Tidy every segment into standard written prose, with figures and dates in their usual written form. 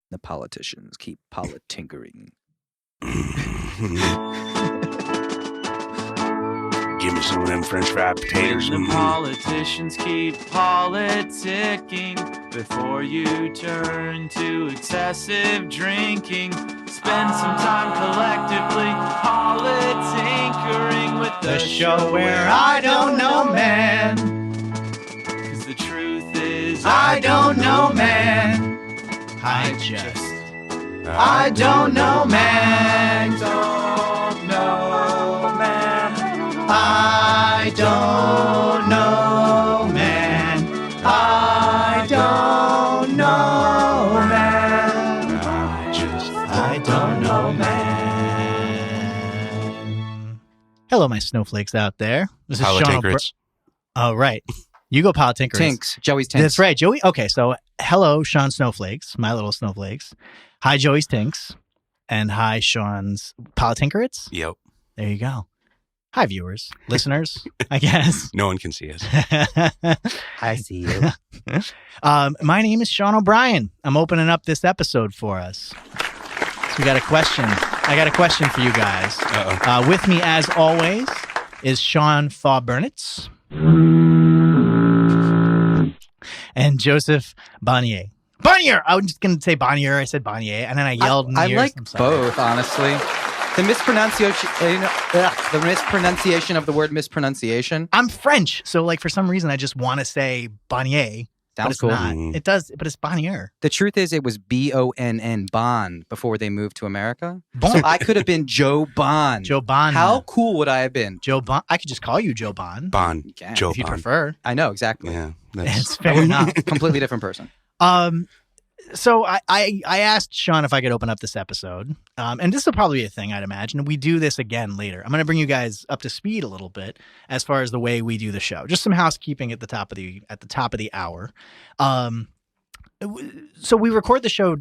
The politicians keep politinkering. Give me some of them French fried potatoes. The politicians keep politicking before you turn to excessive drinking. Spend some time collectively politinkering with the show where I don't know, man. 'Cause the truth is I don't know, man. I don't know, man. Don't know, man. I don't know, man. I don't know, man. I don't know, man. Hello, my snowflakes out there. This is Sean. Politinkers. Oh, right. You go Politinkers. Tinks. Joey's Tinks. That's right, Joey. Okay, so hello, Sean Snowflakes, my little snowflakes. Hi, Joey's Tinks. And hi, Sean's Politinkers. Yep. There you go. Hi, viewers, listeners, I guess. No one can see us. I see you. My name is Sean O'Brien. I'm opening up this episode for us. So we got a question. I got a question for you guys. With me, as always, is Sean Fau-Burnitz and Joseph Bonier. Bonier! I was just going to say Bonier. I said Bonier, and then I yelled. I like both, honestly. The mispronunciation of the word mispronunciation. I'm French, so like for some reason I just want to say Bonier. Sounds it's cool. Not. It does, but it's Bonier. The truth is, it was Bonn, Bon, before they moved to America. Bon. So I could have been Joe Bon. Joe Bon. How cool would I have been? Joe Bon. I could just call you Joe Bon. Bon. Joe if you Bon. prefer. I know, exactly. Yeah. It's fair enough. Completely different person. So I asked Sean if I could open up this episode, and this will probably be a thing, I'd imagine. We do this again later. I'm going to bring you guys up to speed a little bit as far as the way we do the show. Just some housekeeping at the top of the hour. So we record the show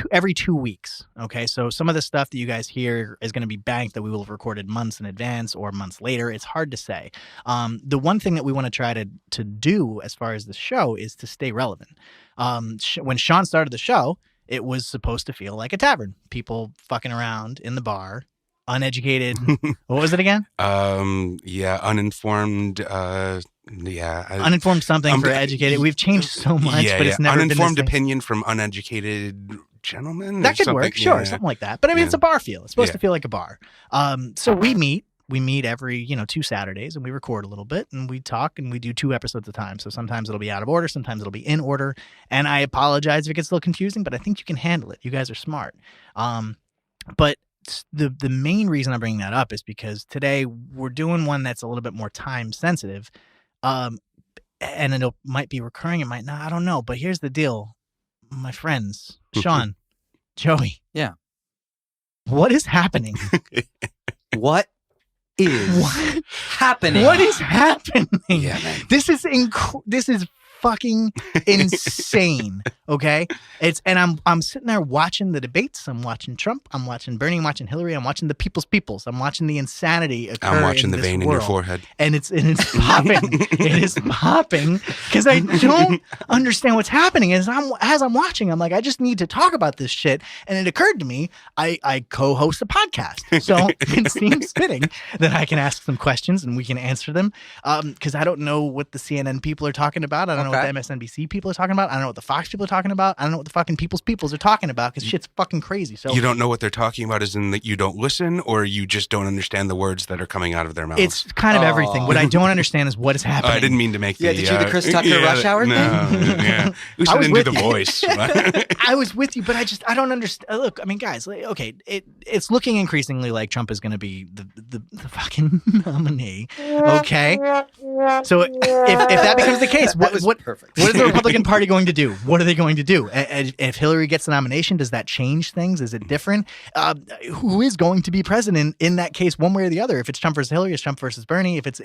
every 2 weeks. Okay, so some of the stuff that you guys hear is going to be banked that we will have recorded months in advance or months later. It's hard to say. The one thing that we want to try to do as far as the show is to stay relevant. When Sean started the show, it was supposed to feel like a tavern. People fucking around in the bar, uneducated. What was it again? Uninformed. Uninformed something for educated. We've changed so much, but it's never uninformed been opinion from uneducated gentlemen. That could work, sure, something like that. But I mean, it's a bar feel. It's supposed to feel like a bar. So we meet. We meet every, 2 Saturdays, and we record a little bit, and we talk, and we do 2 episodes at a time. So sometimes it'll be out of order, sometimes it'll be in order. And I apologize if it gets a little confusing, but I think you can handle it. You guys are smart. But the main reason I'm bringing that up is because today we're doing one that's a little bit more time sensitive, and it might be recurring, it might not. I don't know. But here's the deal, my friends, Sean, Joey. Yeah. What is happening? What is happening? What is happening? Yeah, man. This is fucking insane. Okay, I'm sitting there watching the debates. I'm watching Trump. I'm watching Bernie. I'm watching Hillary. I'm watching the peoples. I'm watching the insanity occur. I'm watching in the this vein world. in your forehead, and it's popping. It is popping because I don't understand what's happening. As I'm watching, I'm like, I just need to talk about this shit. And it occurred to me, I co-host a podcast, so it seems fitting that I can ask some questions and we can answer them. Because I don't know what the CNN people are talking about. I don't know what the MSNBC people are talking about. I don't know what the Fox people are talking about. I don't know what the fucking peoples are talking about because shit's fucking crazy. So you don't know what they're talking about as in that you don't listen, or you just don't understand the words that are coming out of their mouths? It's kind of everything. What I don't understand is what is happening. I didn't mean to make did you do the Chris Tucker rush hour thing? Yeah. Who said I didn't do the voice? I was with you, but I don't understand. Look, I mean, guys, okay, it's looking increasingly like Trump is going to be the fucking nominee. Okay, so if that becomes the case, what is the Republican Party going to do? What are they going to do? If Hillary gets the nomination, does that change things? Is it different? Who is going to be president in that case, one way or the other? If it's Trump versus Hillary, it's Trump versus Bernie. If it's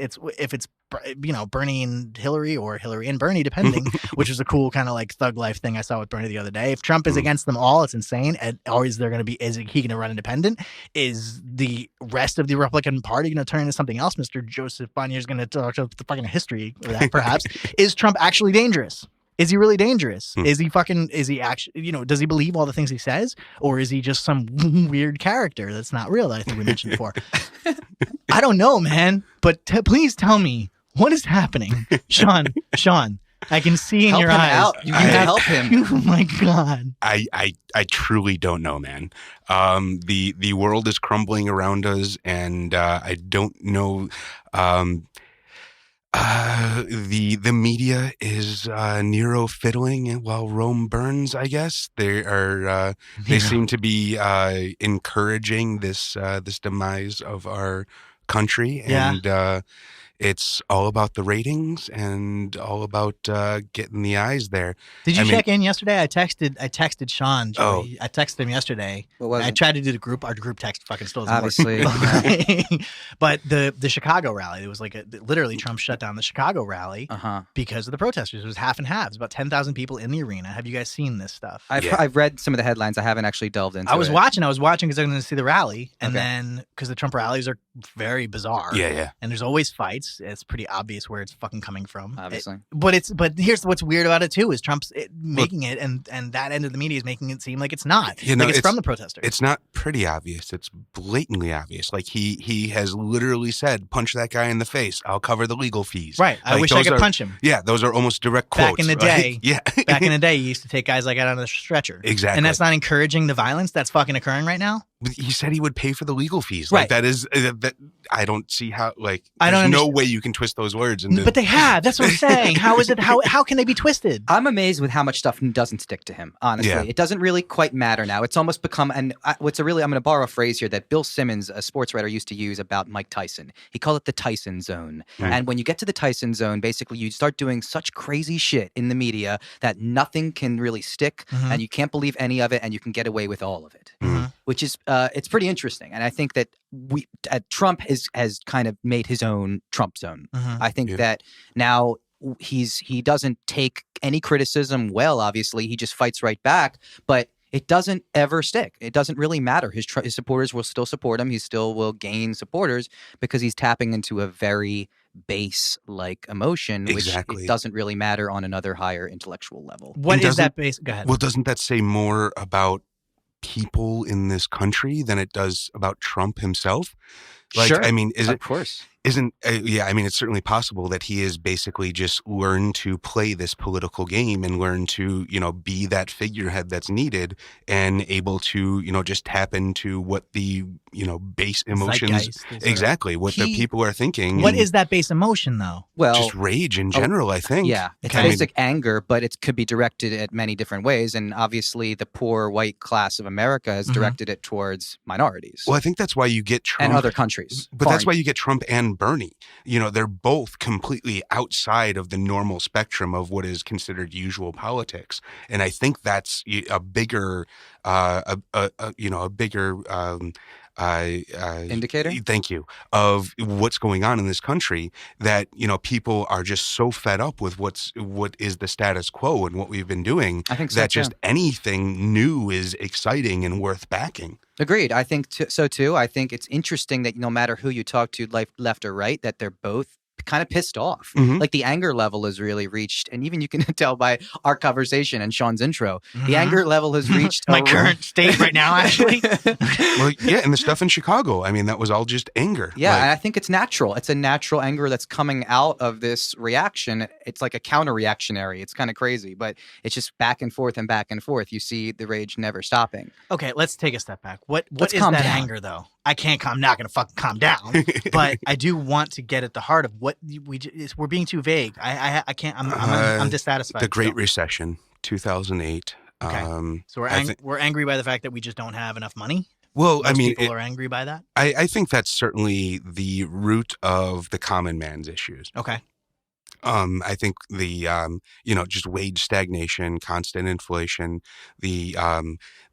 Bernie and Hillary or Hillary and Bernie, depending, which is a cool kind of like thug life thing I saw with Bernie the other day. If Trump is against them all, it's insane. Or is he going to run independent? Is the rest of the Republican Party going to turn into something else? Mr. Joseph Bonier is going to talk to the fucking history of that, perhaps. Is Trump actually dangerous? Is he really dangerous? Is he actually, does he believe all the things he says? Or is he just some weird character that's not real that I think we mentioned before? I don't know, man. But please tell me, what is happening? Sean, I can see in your eyes. Out. You can help him. Oh my God. I truly don't know, man. The world is crumbling around us, and I don't know. The media is Nero fiddling while Rome burns. I guess they seem to be encouraging this demise of our country, and it's all about the ratings and all about getting the eyes there. Did you check in yesterday? I texted Sean. Joey. I texted him yesterday. I tried to do our group text fucking still doesn't Obviously. work. But the Chicago rally, it was like literally Trump shut down the Chicago rally because of the protesters. It was half and half. It was about 10,000 people in the arena. Have you guys seen this stuff? I've read some of the headlines. I haven't actually delved into it. I was watching because I'm going to see the rally. And then because the Trump rallies are very bizarre. Yeah. And there's always fights. It's pretty obvious where it's fucking coming from. Obviously. But here's what's weird about it too is Trump's making it and that end of the media is making it seem like it's not. It's from the protesters. It's not pretty obvious. It's blatantly obvious. Like he has literally said, punch that guy in the face. I'll cover the legal fees. Right. I wish I could punch him. Yeah, those are almost direct quotes. Back in the day. Right? Back in the day, you used to take guys like that on the stretcher. Exactly. And that's not encouraging the violence that's fucking occurring right now. He said he would pay for the legal fees. Right. Like that is that. I don't see how. Like there's no way you can twist those words. But they have. That's what I'm saying. How is it? How can they be twisted? I'm amazed with how much stuff doesn't stick to him. Honestly, it doesn't really quite matter now. It's almost become I'm going to borrow a phrase here that Bill Simmons, a sports writer, used to use about Mike Tyson. He called it the Tyson zone. Right. And when you get to the Tyson zone, basically you start doing such crazy shit in the media that nothing can really stick, and you can't believe any of it, and you can get away with all of it. Which is it's pretty interesting, and I think that Trump has kind of made his own Trump zone. I think that now he doesn't take any criticism well. Obviously, he just fights right back, but it doesn't ever stick. It doesn't really matter. His supporters will still support him. He still will gain supporters because he's tapping into a very base-like emotion, which it doesn't really matter on another higher intellectual level. What is that base? Go ahead. Well, doesn't that say more about people in this country than it does about Trump himself? Like, sure. I mean, of course. I mean, it's certainly possible that he has basically just learned to play this political game and learn to, be that figurehead that's needed and able to, just tap into what the, base emotions, what the people are thinking. What is that base emotion though? Well, just rage in general, I think. Yeah. It's basic anger, but it could be directed at many different ways. And obviously the poor white class of America has directed it towards minorities. Well, I think that's why you get Trump. And other countries. But that's why you get Trump and Bernie. They're both completely outside of the normal spectrum of what is considered usual politics, and I think that's a bigger, indicator. Thank you, of what's going on in this country. That people are just so fed up with what is the status quo and what we've been doing. I think so, that just anything new is exciting and worth backing. Agreed. I think so too. I think it's interesting that no matter who you talk to, left or right, that they're both kind of pissed off. Like the anger level has really reached, and even you can tell by our conversation and Sean's intro, the anger level has reached my current state right now, actually. Well, yeah, and the stuff in Chicago, I mean, that was all just anger. Yeah, and I think it's natural. It's a natural anger that's coming out of this reaction. It's like a counter-reactionary. It's kind of crazy, but it's just back and forth and back and forth. You see the rage never stopping. Okay, let's take a step back. What is that anger, though? I'm not going to fucking calm down, but I do want to get at the heart of what we're being too vague. I can't. I'm dissatisfied. The Great Recession, 2008. Okay. So we're angry by the fact that we just don't have enough money. Well, Most people are angry by that. I think that's certainly the root of the common man's issues. Okay. I think the just wage stagnation, constant inflation, the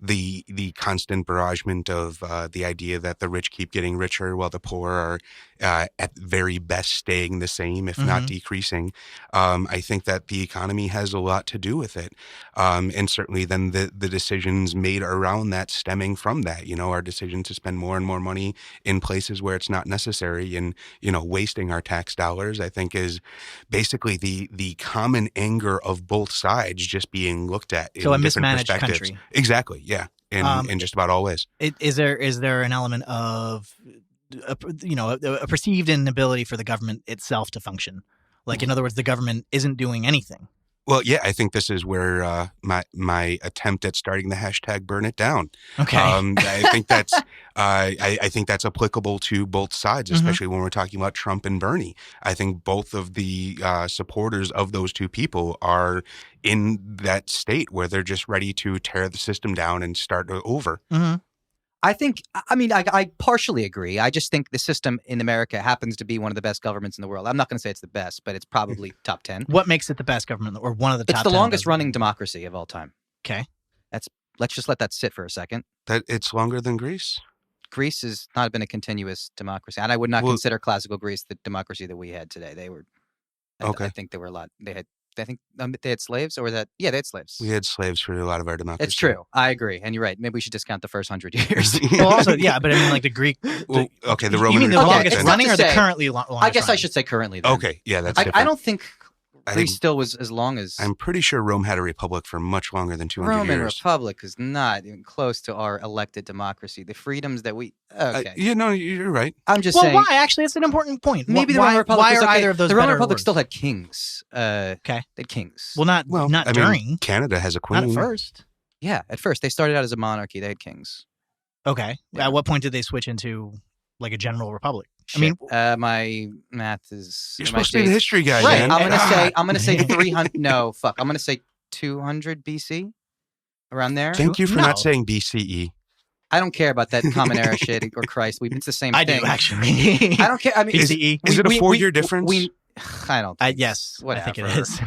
the constant barragement of the idea that the rich keep getting richer while the poor are at very best staying the same, if not decreasing. I think that the economy has a lot to do with it. And certainly then the decisions made around that stemming from that, our decision to spend more and more money in places where it's not necessary and, wasting our tax dollars, I think is basically the common anger of both sides just being looked at in a different mismanaged perspectives. country. Exactly. Yeah. In just about all ways. Is there an element of a perceived inability for the government itself to function? Like, in other words, the government isn't doing anything. Well, yeah, I think this is where my attempt at starting the hashtag burn it down. Okay. I think that's I think that's applicable to both sides, especially when we're talking about Trump and Bernie. I think both of the supporters of those two people are in that state where they're just ready to tear the system down and start over. I partially agree. I just think the system in America happens to be one of the best governments in the world. I'm not going to say it's the best, but it's probably top 10. What makes it the best government, or one of the top 10? It's the longest running democracy of all time. Okay. Let's just let that sit for a second. That it's longer than Greece? Greece has not been a continuous democracy, and I would not consider classical Greece the democracy that we had today. They were, I think they were a lot. They had slaves, or that? Yeah, they had slaves. We had slaves for a lot of our democracy. It's true. I agree, and you're right. Maybe we should discount the first 100 years. Well, also, yeah, but I mean, like the Greek. The Roman. You mean the longest it's running, not or to the say- currently longest? I guess I running? should say currently. Then. Okay, yeah, that's different. I don't think I Greece think- still was as long as I'm pretty sure Rome had a republic for much longer than 200 Roman years. Republic is not even close to our elected democracy. The freedoms that we okay. You're right. I'm just Well, saying. why? Actually, it's an important point. Maybe the why, Roman Republic. Why was are okay. either of those The Roman better or Republic worse? still had kings. Okay. They had kings. Well, not I during. mean, Canada has a Not queen. at first. Yeah, at first they started out as a monarchy. They had kings. Okay. Yeah. At what point did they switch into like a general republic? Shit. my math is. You're my supposed to be the dates- history guy, Right. man. I'm gonna say 300. No, fuck. I'm gonna say 200 BC, around there. Thank you for No. not saying BCE. I don't care about that common era shit or Christ. It's the same I thing. do actually. I don't care. I mean, BCE. Is it a 4-year difference? I don't. Think Yes, whatever. I think it is.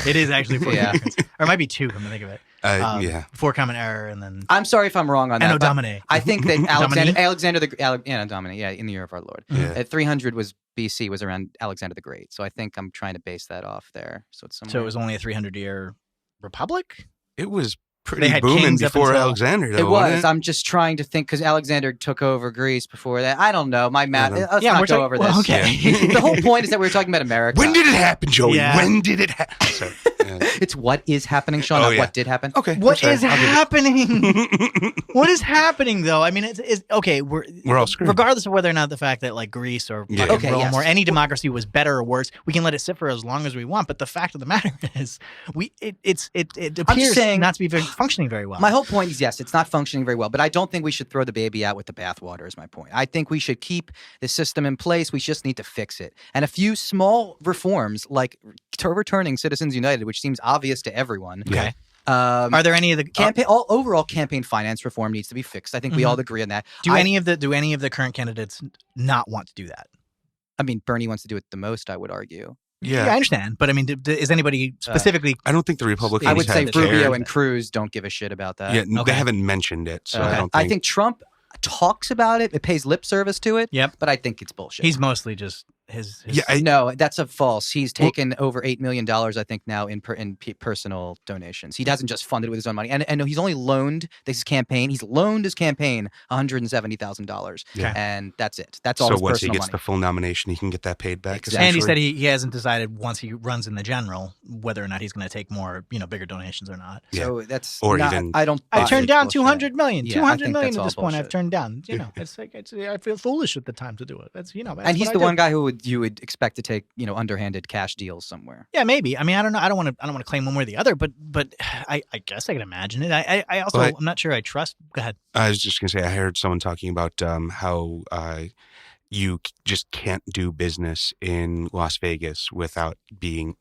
It is actually 4 Yeah. years. Or it might be 2, come to think of it. Yeah. 4 common error and then I'm sorry if I'm wrong on that. Anno but Domini. I think that Domini? Alexander the Anno Domini, in the year of our Lord. Yeah. At 300 was BC was around Alexander the Great. So I think I'm trying to base that off there. So it's somewhere. So it was only a 300-year republic? It was They pretty had booming kings up before until- Alexander, though. It was. wasn't I'm just trying to think because Alexander took over Greece before that. I don't know. My math. Yeah. Let's Yeah, not we're go talking- over well, this. okay. The whole point is that we were talking about America. When did it happen, Joey? Yeah. When did it happen? It's what is happening, Sean, Oh, not yeah. what did happen. Okay. What that's is fair. I'll give happening? What is happening, though? I mean, it's okay. We're all screwed. Regardless of whether or not the fact that like Greece or Yeah. fucking Okay, Rome yes. or any democracy was better or worse, we can let it sit for as long as we want. But the fact of the matter is, it appears saying- not to be functioning very well. My whole point is, yes, it's not functioning very well, but I don't think we should throw the baby out with the bathwater is my point. I think we should keep the system in place. We just need to fix it. And a few small reforms like overturning Citizens United, which seems obvious to everyone. Yeah. Are there any of the Overall campaign finance reform needs to be fixed. I think we all agree on that. do any of the current candidates not want to do that? I mean, Bernie wants to do it the most, I would argue. Yeah. I understand, but I mean, is anybody specifically? I don't think the Republicans I would say have Rubio cared. and Cruz don't give a shit about that. Yeah, Okay. they haven't mentioned it, so I don't I think. think Trump talks about it. It pays lip service to it. Yep. But I think it's bullshit. He's mostly just his Yeah, No, that's a false. He's taken over $8 million, I think, now in personal donations. He doesn't just fund it with his own money. And he's only loaned his campaign. He's loaned his campaign $170,000. Yeah. And that's it. That's all so his once he personal gets money. the full nomination, he can get that paid back. Exactly. and he said essentially. he hasn't decided once he runs in the general whether or not he's going to take more bigger donations or not. So that's Or not, even- I don't. I turned down bullshit. 200 million. Yeah, I 200 think million that's at all this point I've bullshit. turned down. It's like I feel foolish at the time to do it. That's that's And he's what the I do. one guy who you would expect to take underhanded cash deals somewhere. Yeah, maybe. I mean, I don't know. I don't want to claim one way or the other, but I guess I can imagine it. I also I'm not sure I trust. Go ahead. I was just gonna say I heard someone talking about how you just can't do business in Las Vegas without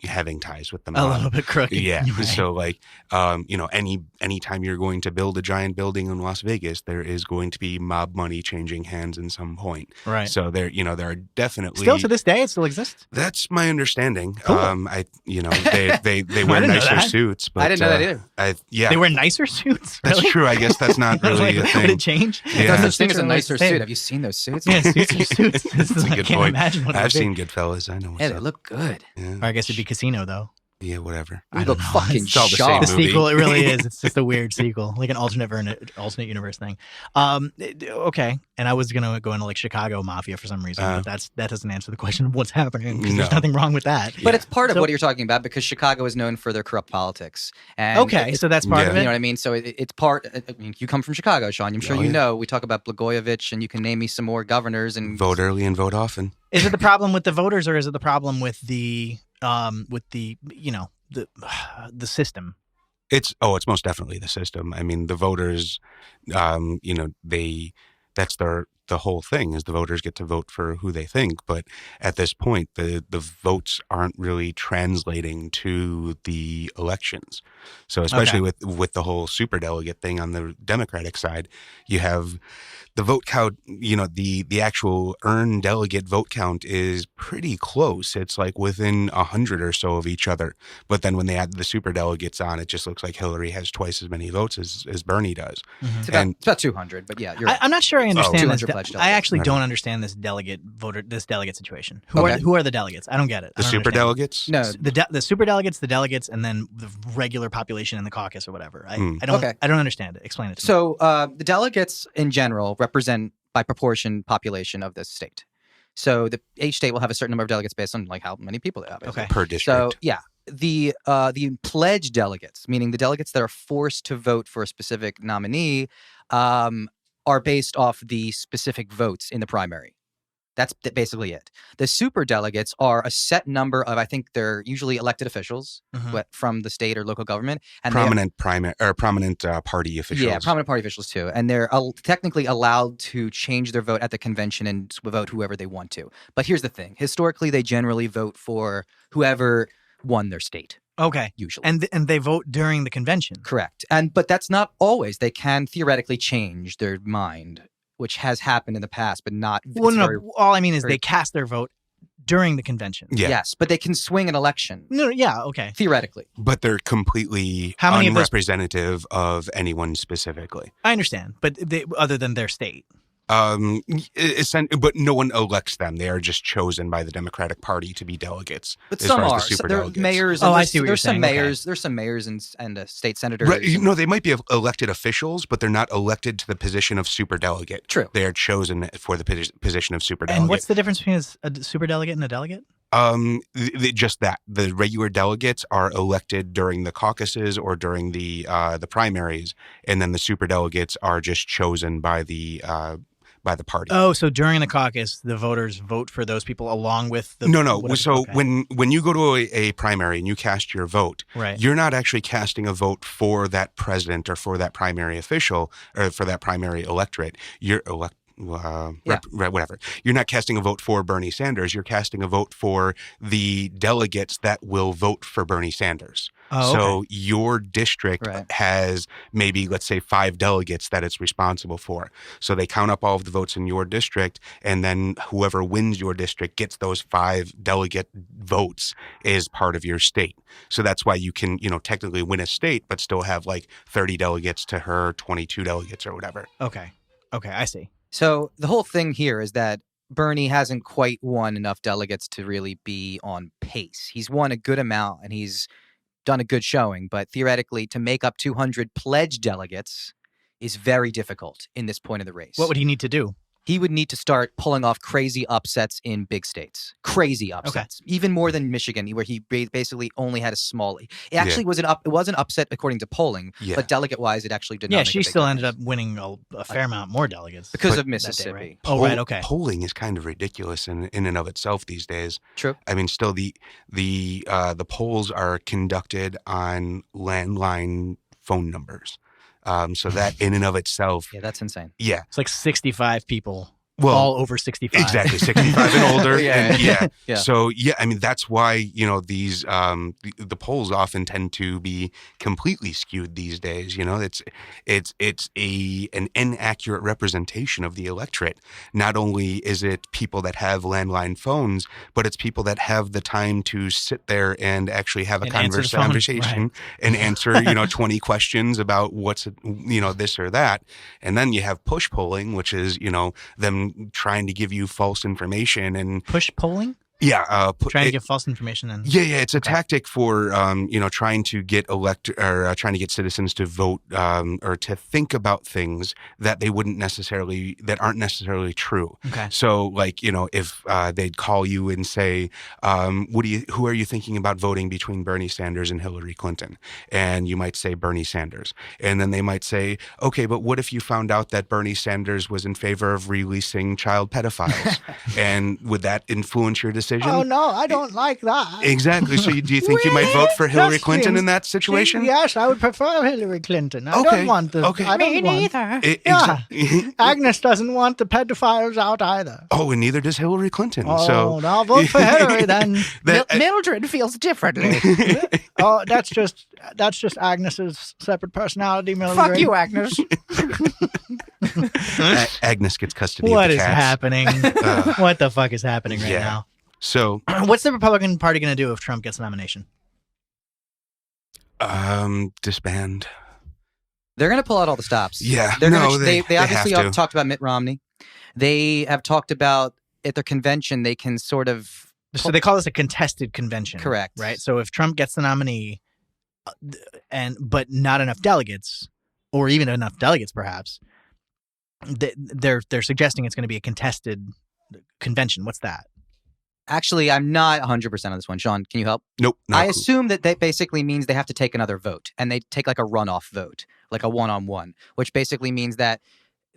having ties with the mob. A little bit crooked. Yeah. Right. So like, anytime you're going to build a giant building in Las Vegas, there is going to be mob money changing hands in some point. Right. So there are definitely Still to this day, it still exists. That's my understanding. Cool. They wear nicer suits, but I didn't know that either. They wear nicer suits. That's really? true. I guess that's not really a thing. Would it change? Yeah. There's No such thing as a Suits are nicer like- suit. Have you seen those suits? Yeah, suits are suits. That's a I good can't point. imagine what I've it would seen be. Goodfellas. I know what's Yeah, they up. look good. Yeah. Or I guess it'd be Casino though. Yeah, whatever. We I look don't know. fucking It's all the same sharp. The movie. sequel, it really is. It's just a weird sequel, like an alternate universe thing. Okay, and I was gonna go into like Chicago Mafia for some reason, but that doesn't answer the question of what's happening because there's No. nothing wrong with that. But it's part of So- what you're talking about because Chicago is known for their corrupt politics. And Okay, so that's part Yeah. of you it. know what I mean? So it's part. I mean, you come from Chicago, Sean. I'm sure Oh, you yeah. know. We talk about Blagojevich, and you can name me some more governors. And Vote early and vote often. Is it the problem with the voters, or is it the problem with the the system? It's most definitely the system. I mean, the voters, that's the whole thing is the voters get to vote for who they think. But at this point, the votes aren't really translating to the elections. So especially with the whole superdelegate thing on the Democratic side, you have the vote count, the actual earned delegate vote count is pretty close. It's like within 100 or so of each other. But then when they add the superdelegates on, it just looks like Hillary has twice as many votes as Bernie does. it's about 200. But yeah, you're right. I'm not sure I understand 200 this. pledged I delegates. actually Right. don't understand this delegate situation. Who Okay. are the delegates? I don't get it. The I don't understand. superdelegates? No, The superdelegates, the delegates, and then the regular population in the caucus or whatever. I don't. Okay. I don't understand it. Explain it to me. So the delegates in general represent by proportion population of the state. So each state will have a certain number of delegates based on like how many people they have. basically. Okay. Per district. So yeah, the pledge delegates, meaning the delegates that are forced to vote for a specific nominee, are based off the specific votes in the primary. That's basically it. The super delegates are a set number of, I think they're usually elected officials from the state or local government. And prominent party officials. yeah, prominent party officials too. And they're technically allowed to change their vote at the convention and vote whoever they want to. But here's the thing. Historically, they generally vote for whoever won their state, Okay. usually. And they vote during the convention. Correct. But that's not always. They can theoretically change their mind, which has happened in the past, but not. Well, no. All I mean is very- they cast their vote during the convention. Yeah. Yes, but they can swing an election, No. Yeah. Okay. theoretically. But they're completely How many of those- unrepresentative of anyone specifically. I understand, but other than their state. But no one elects them. They are just chosen by the Democratic Party to be delegates. But as some far are. as the So there are superdelegates. mayors. Oh, and I there's- see what you're There's some saying. Okay. mayors. There's some mayors and state senators. Right, no, they might be elected officials, but they're not elected to the position of superdelegate. True. They are chosen for the position of superdelegate. And what's the difference between a superdelegate and a delegate? Just that the regular delegates are elected during the caucuses or during the primaries, and then the superdelegates are just chosen by the party. Oh, so during the caucus, the voters vote for those people along with the. No. whatever- So okay. when you go to a primary and you cast your vote, Right. you're not actually casting a vote for that president or for that primary official or for that primary electorate. Whatever. You're not casting a vote for Bernie Sanders. You're casting a vote for the delegates that will vote for Bernie Sanders. Oh, So your district Right. has maybe, let's say, 5 delegates that it's responsible for. So they count up all of the votes in your district, and then whoever wins your district gets those 5 delegate votes as part of your state. So that's why you can, technically win a state, but still have like 30 delegates to her 22 delegates or whatever. Okay, I see. So the whole thing here is that Bernie hasn't quite won enough delegates to really be on pace. He's won a good amount and he's done a good showing, but theoretically to make up 200 pledged delegates is very difficult in this point of the race. What would he need to do? He would need to start pulling off crazy upsets in big states. Crazy upsets. Even more than Michigan, where he basically only had a small. It actually was it was an upset according to polling, Yeah. but delegate-wise, it actually did not. Yeah, make a she big still ended up difference. winning a fair amount more delegates because But- of that day, Mississippi. right? Oh, right. Okay. Polling is kind of ridiculous in and of itself these days. True. I mean, still the polls are conducted on landline phone numbers. So that in and of itself, Yeah, that's insane. yeah, It's like 65 people all over 65. Exactly, 65 and older. Yeah. So I mean, that's why these the polls often tend to be completely skewed these days. It's an inaccurate representation of the electorate. Not only is it people that have landline phones, but it's people that have the time to sit there and actually have a conversation and answer 20 questions about what's this or that. And then you have push polling, which is them trying to give you false information and push polling. Yeah, trying to get false information. And it's a tactic for trying to get trying to get citizens to vote or to think about things that aren't necessarily true. Okay. So if they'd call you and say, who are you thinking about voting between Bernie Sanders and Hillary Clinton? And you might say Bernie Sanders, and then they might say, okay, but what if you found out that Bernie Sanders was in favor of releasing child pedophiles? And would that influence your decision? Oh, no, I don't like that. Exactly. So do you think you might vote for Hillary Clinton in that situation? Yes, I would prefer Hillary Clinton. I don't want the... Okay. Me neither. Agnes doesn't want the pedophiles out either. Oh, and neither does Hillary Clinton. Oh, so I'll vote for Hillary then. Mildred feels differently. Oh, that's just Agnes's separate personality, Mildred. Fuck you, Agnes. Agnes gets custody What of the is cats. happening? What the fuck is happening right now? So, what's the Republican Party going to do if Trump gets the nomination? Disband. They're going to pull out all the stops. Yeah. They have obviously to. talked about Mitt Romney. They have talked about at their convention, they can sort of... So they call this a contested convention. Correct. Right? So if Trump gets the nominee, but not enough delegates, or even enough delegates perhaps, they're suggesting it's going to be a contested convention. What's that? Actually, I'm not 100% on this one. Sean, can you help? Nope. I assume that basically means they have to take another vote, and they take like a runoff vote, like a one-on-one, which basically means that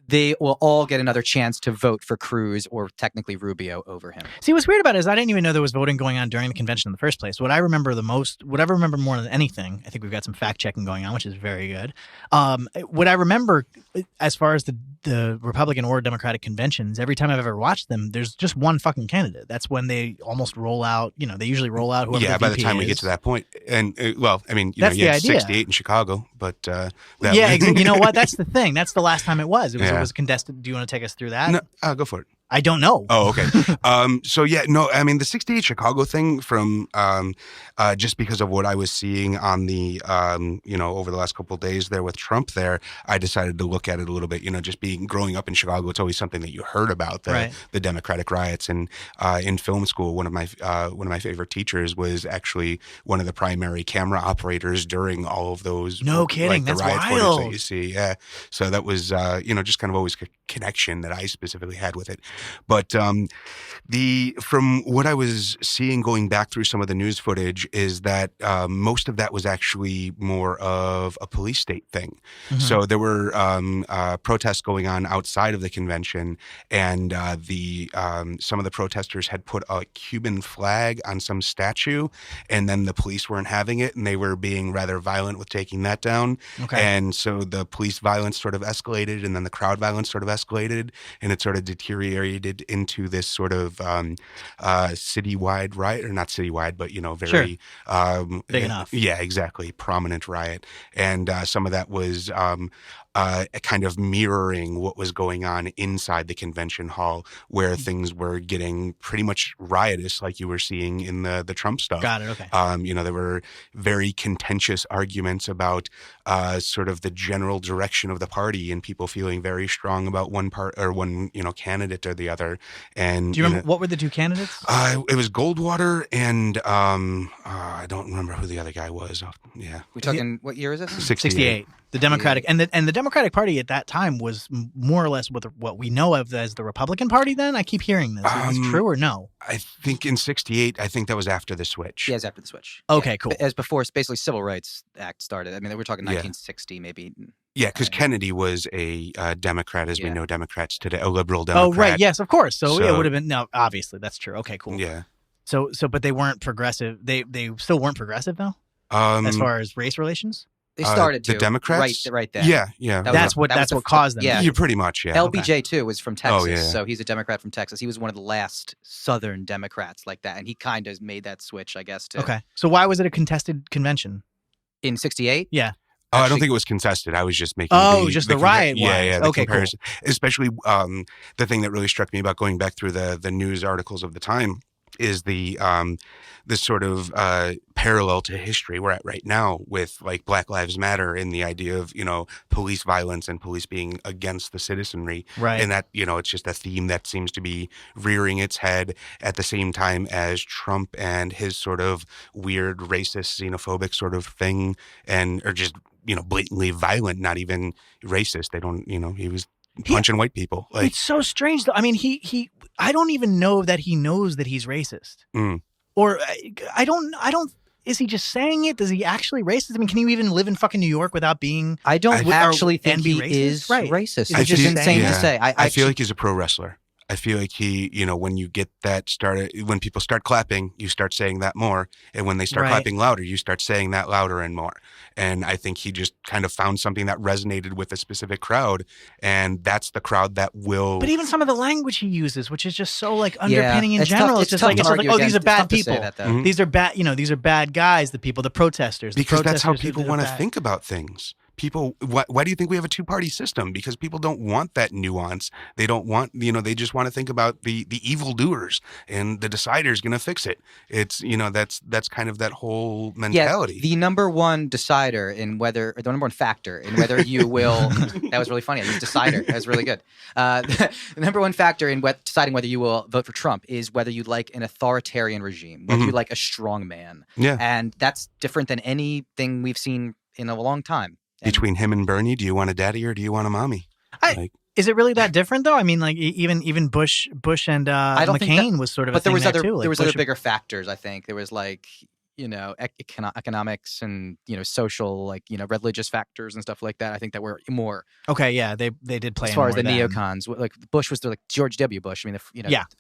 they will all get another chance to vote for Cruz or technically Rubio over him. See, what's weird about it is I didn't even know there was voting going on during the convention in the first place. What I remember more than anything, I think we've got some fact checking going on, which is very good. What I remember as far as the Republican or Democratic conventions, every time I've ever watched them, there's just one fucking candidate. That's when they almost roll out, they usually roll out whoever the VP by the time is. we get to that point. And, you That's the had idea. 68 in Chicago, but... you know what? That's the thing. That's the last time it was. It was contested. Do you want to take us through that? No, go for it. I don't know. Oh, okay. The 68 Chicago thing from just because of what I was seeing on the, over the last couple of days there with Trump there, I decided to look at it a little bit, just growing up in Chicago, it's always something that you heard about, the Democratic riots. And in film school, one of my favorite teachers was actually one of the primary camera operators during all of those. No kidding. The That's riot wild. That you see. Yeah. So that was, just kind of always a connection that I specifically had with it. But from what I was seeing going back through some of the news footage is that most of that was actually more of a police state thing. Mm-hmm. So there were protests going on outside of the convention, and some of the protesters had put a Cuban flag on some statue, and then the police weren't having it, and they were being rather violent with taking that down. Okay. And so the police violence sort of escalated, and then the crowd violence sort of escalated, and it sort of deteriorated into this sort of citywide riot, or not citywide, but very big enough. Yeah, exactly, prominent riot, and some of that was kind of mirroring what was going on inside the convention hall, where things were getting pretty much riotous, like you were seeing in the Trump stuff. Got it. Okay. There were very contentious arguments about sort of the general direction of the party, and people feeling very strong about one candidate or the other. And do you remember what were the two candidates? It was Goldwater and I don't remember who the other guy was. Yeah, we're talking. What year is this? 68. The Democratic and the Democratic Party at that time was more or less what we know of as the Republican Party. Then I keep hearing this. Is this true or no? I think in 68. I think that was after the switch. Yeah, it was after the switch. Okay, cool. As before, basically, Civil Rights Act started. I mean, we're talking 1960, maybe. Yeah, because Kennedy was a Democrat, as we know Democrats today, a liberal Democrat. Oh, right. Yes, of course. So it would have been no. Obviously, that's true. Okay, cool. Yeah. So, but they weren't progressive. They still weren't progressive though, as far as race relations. They started the to. Democrats? Right there. Yeah. That's what caused them. Yeah. You pretty much, yeah. LBJ too was from Texas, Oh, yeah. so he's a Democrat from Texas. He was one of the last Southern Democrats like that, and he kind of made that switch, I guess. To Okay. So why was it a contested convention? in '68. Yeah. Oh, I don't think it was contested. I was just making just the riot Yeah, wise. yeah. The Okay, comparison. Especially the thing that really struck me about going back through the news articles of the time is the this sort of parallel to history we're at right now with like Black Lives Matter and the idea of, police violence and police being against the citizenry. Right. And that, it's just a theme that seems to be rearing its head at the same time as Trump and his sort of weird racist, xenophobic sort of thing or just, blatantly violent, not even racist. They don't, he was punching white people. Like, it's so strange though. I mean, I don't even know that he knows that he's racist. Or I don't. Is he just saying it? Does he actually racist? I mean, can you even live in fucking New York without being? I don't actually think he racist? is Right. racist. It's It's just insane to say. I feel like he's a pro wrestler. I feel like he, when you get that started, when people start clapping, you start saying that more. And when they start clapping louder, you start saying that louder and more. And I think he just kind of found something that resonated with a specific crowd. And that's the crowd that will. But even some of the language he uses, which is just so like underpinning in general, it's it's tough like, to argue oh, these against. are bad It's tough to say people. that, though. These are bad, these are bad guys, the protesters. Because that's how protesters people are want to bad. think about things. People, why do you think we have a two-party system? Because people don't want that nuance. They don't want, they just want to think about the evildoers and the decider's going to fix it. It's, that's kind of that whole mentality. Yeah, the number one decider in whether, or the number one factor in whether you will, that was really funny. I used decider. That was really good. The number one factor in deciding whether you will vote for Trump is whether you like an authoritarian regime, whether you like a strong man. Yeah. And that's different than anything we've seen in a long time. Between him and Bernie, do you want a daddy or do you want a mommy? Is it really that different though? I mean, like even Bush and McCain was sort of. But there was other bigger factors. I think there was like economics and social religious factors and stuff like that. I think that were more. Okay, yeah, they did play as far as the then. neocons. Like Bush was like George W. Bush. I mean,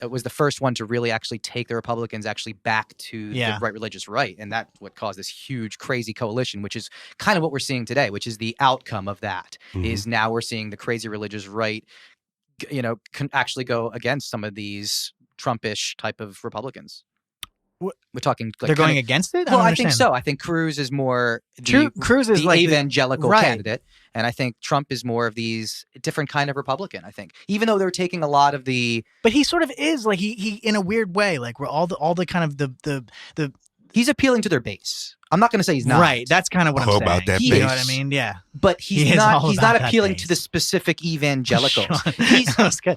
it was the first one to really actually take the Republicans actually back to the right religious right, and that's what caused this huge, crazy coalition, which is kind of what we're seeing today. Which is the outcome of that is now we're seeing the crazy religious right, can actually go against some of these Trumpish type of Republicans. We're talking. Like, they're going against it. Well, I think so. I think Cruz is more Cruz is the like evangelical candidate, and I think Trump is more of these different kind of Republican. I think, even though they're taking a lot of the, but he sort of is like he in a weird way, like we're all the kind of the he's appealing to their base. I'm not going to say he's not. Right. That's kind of what I'm saying. About that You base. know what I mean? Yeah. But he's not appealing base. to the specific evangelicals. That was good.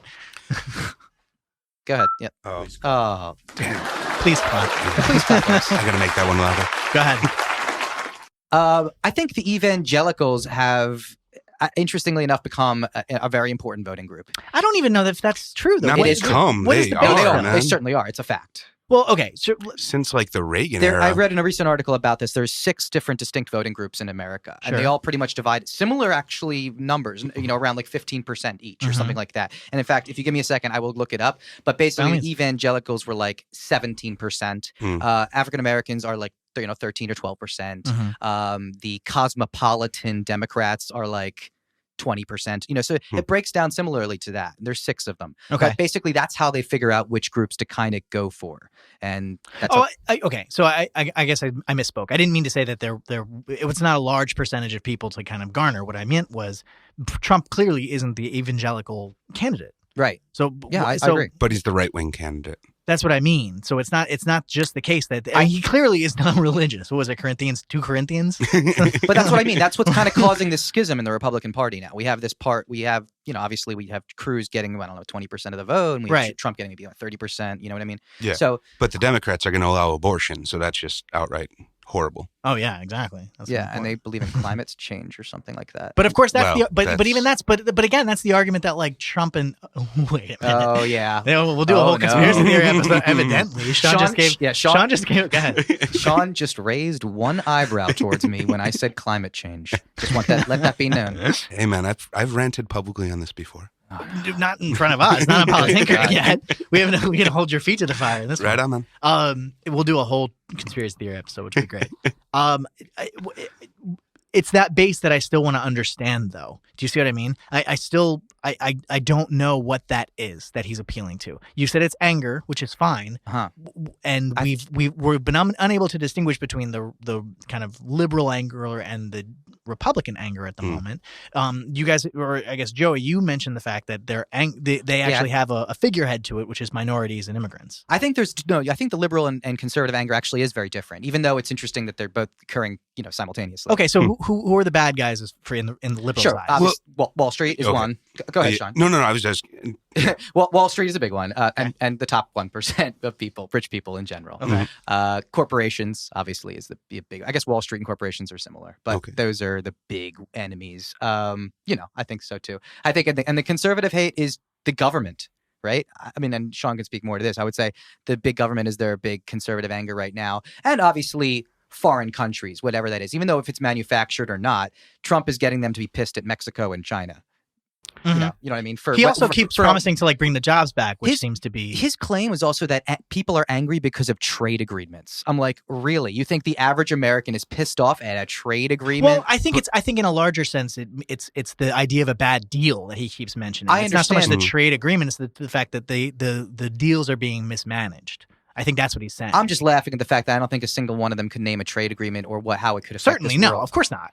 Go ahead. Yep. Oh, damn. Please clap. Please clap. Folks. I got to make that one louder. Go ahead. I think the evangelicals have, interestingly enough, become a very important voting group. I don't even know if that's true, though. Not It is become. what is They the base? are, They man. certainly are. It's a fact. Well, okay. So, Since like the Reagan era. I read in a recent article about this. There's 6 different distinct voting groups in America, and they all pretty much divide similar, actually, numbers. Around like 15% each, or something like that. And in fact, if you give me a second, I will look it up. But basically, evangelicals were like 17%. African Americans are like 13 or 12%. The cosmopolitan Democrats are like 20%, so it breaks down similarly to that. There's 6 of them. Okay. But basically that's how they figure out which groups to kind of go for. And that's okay. So I guess I misspoke. I didn't mean to say that it was not a large percentage of people to kind of garner. What I meant was Trump clearly isn't the evangelical candidate. right. So Yeah, I agree. But he's the right-wing candidate. That's what I mean. So it's not just the case that he clearly is not religious. What was it, 2 Corinthians? But that's what I mean. That's what's kind of causing this schism in the Republican Party now. We have this part. We have, obviously we have Cruz getting, 20% of the vote, and we have Trump getting maybe like 30%. You know what I mean? Yeah. So, but the Democrats are going to allow abortion, so that's just outright horrible. Oh yeah, exactly. That's and they believe in climate change or something like that. But of course, but again, that's the argument that like Trump and wait a minute. Oh yeah. We'll do a whole conspiracy theory episode. Evidently, Sean just gave. Go ahead. Sean just raised one eyebrow towards me when I said climate change. Just let that be known. Hey man, I've ranted publicly on this before. Not in front of us, not on Politinkering yet. We can hold your feet to the fire. This right on, man. We'll do a whole conspiracy theory episode, which would be great. it's that base that I still want to understand, though. Do you see what I mean? I still don't know what that is that he's appealing to. You said it's anger, which is fine, and we've been unable to distinguish between the kind of liberal anger and the Republican anger at the moment. You guys, or I guess Joey, you mentioned the fact that they actually have a figurehead to it, which is minorities and immigrants. I think I think the liberal and conservative anger actually is very different, even though it's interesting that they're both occurring, simultaneously. Okay, so who are the bad guys in the liberal side? Wall Street is one. Go ahead, Sean. No, I was just... Wall Street is a big one, and the top 1% of people, rich people in general. Okay. Corporations, obviously, is the big... I guess Wall Street and corporations are similar, but those are the big enemies. I think so, too. I think, and the conservative hate is the government, right? I mean, and Sean can speak more to this. I would say the big government is their big conservative anger right now. And obviously... foreign countries, whatever that is, even though if it's manufactured or not, Trump is getting them to be pissed at Mexico and China. You know what I mean? He also keeps promising to bring the jobs back, which seems to be... His claim was also that people are angry because of trade agreements. I'm like, really? You think the average American is pissed off at a trade agreement? Well, I think in a larger sense, it's the idea of a bad deal that he keeps mentioning. I understand. It's not so much the trade agreement; it's the fact that the deals are being mismanaged. I think that's what he's saying. I'm just laughing at the fact that I don't think a single one of them could name a trade agreement or how it could affect Certainly this no, world. of course not.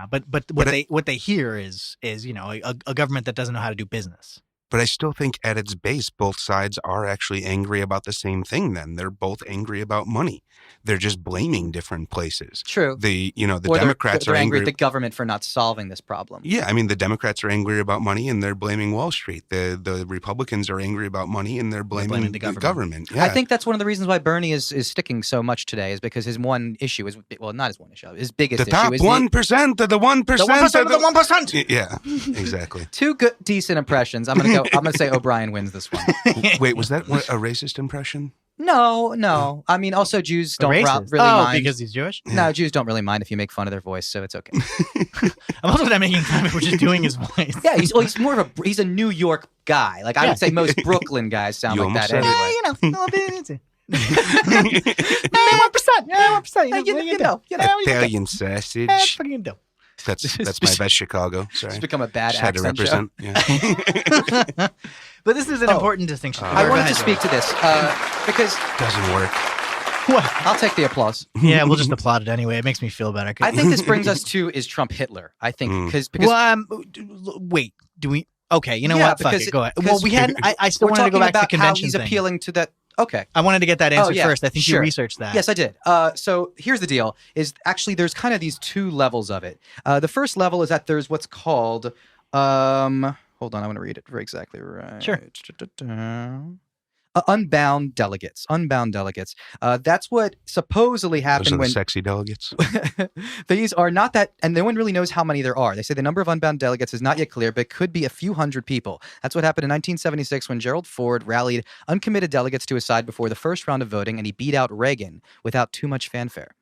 But what they hear is a government that doesn't know how to do business. But I still think at its base, both sides are actually angry about the same thing then. They're both angry about money. They're just blaming different places. True. The Democrats they're are angry at the government for not solving this problem. Yeah, I mean, the Democrats are angry about money and they're blaming Wall Street. The Republicans are angry about money and they're blaming the government. Yeah. I think that's one of the reasons why Bernie is sticking so much today is because his one issue is, well, not his one issue, his biggest issue is... The top 1% of the 1%. The 1% of the 1%! Yeah, exactly. Two good, decent impressions. I'm gonna say O'Brien wins this one. Wait, was that a racist impression? No. I mean, also Jews don't really mind. Because he's Jewish? No, Jews don't really mind if you make fun of their voice, so it's okay. I'm also not making fun of it. We're just doing his voice. Yeah, he's more of he's a New York guy. Like I would say most Brooklyn guys sound like that anyway. A little bit. 1%. Italian sausage. That's my best Chicago. Sorry. It's become a bad just had to accent represent. Yeah. But this is an important distinction. I wanted to speak to this because doesn't work. What? I'll take the applause. Yeah, we'll just applaud it anyway. It makes me feel better. I think this brings us to is Trump Hitler? I think because wait, do we? Okay, you know what? Fuck it. Go ahead. Well, we hadn't. I still wanted to go back to the convention how he's appealing to that. Okay. I wanted to get that answered first. I think you researched that. Yes, I did. So here's the deal, is actually there's kind of these two levels of it. The first level is that there's what's called, hold on, I want to read it exactly right. Sure. Unbound delegates. That's what supposedly happened Those are when... the sexy delegates. These are not that... And no one really knows how many there are. They say the number of unbound delegates is not yet clear, but could be a few hundred people. That's what happened in 1976 when Gerald Ford rallied uncommitted delegates to his side before the first round of voting, and he beat out Reagan without too much fanfare.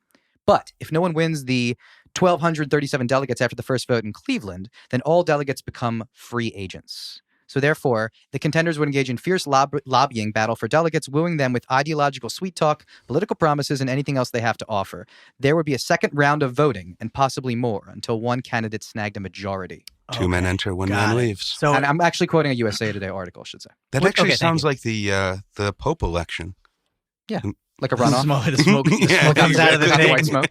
But if no one wins the 1,237 delegates after the first vote in Cleveland, then all delegates become free agents. So therefore, the contenders would engage in fierce lobbying battle for delegates, wooing them with ideological sweet talk, political promises, and anything else they have to offer. There would be a second round of voting, and possibly more, until one candidate snagged a majority. Two men enter, one man leaves. So, and I'm actually quoting a USA Today article, I should say. That actually sounds like the Pope election. Yeah, like a runoff. The smoke comes out of the thing. White smoke.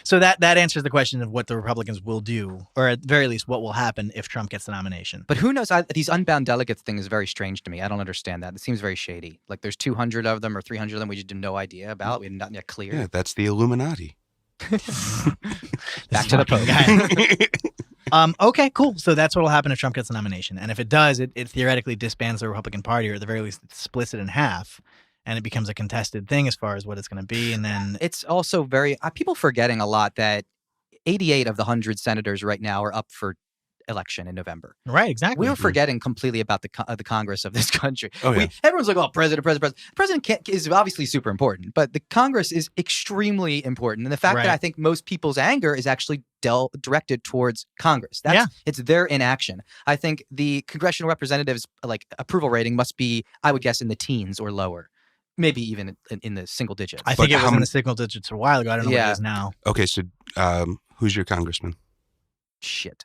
So that answers the question of what the Republicans will do, or at the very least, what will happen if Trump gets the nomination. But who knows? These unbound delegates thing is very strange to me. I don't understand that. It seems very shady. Like there's 200 of them or 300 of them we just have no idea about. We have not yet clear. Yeah, that's the Illuminati. Back to the Pope. Okay, cool. So that's what will happen if Trump gets the nomination. And if it does, it theoretically disbands the Republican Party, or at the very least, it splits it in half. And it becomes a contested thing as far as what it's going to be. And then it's also very people forgetting a lot that 88 of the 100 senators right now are up for election in November. Right, exactly. We were forgetting completely about the Congress of this country. Oh, yeah. Everyone's like, oh, president. President is obviously super important, but the Congress is extremely important. And the fact that I think most people's anger is actually directed towards Congress. It's their inaction. I think the congressional representatives' approval rating must be, I would guess, in the teens or lower. maybe even in the single digits. I think it was in the single digits a while ago. I don't know what it is now. Okay, so who's your congressman? Shit.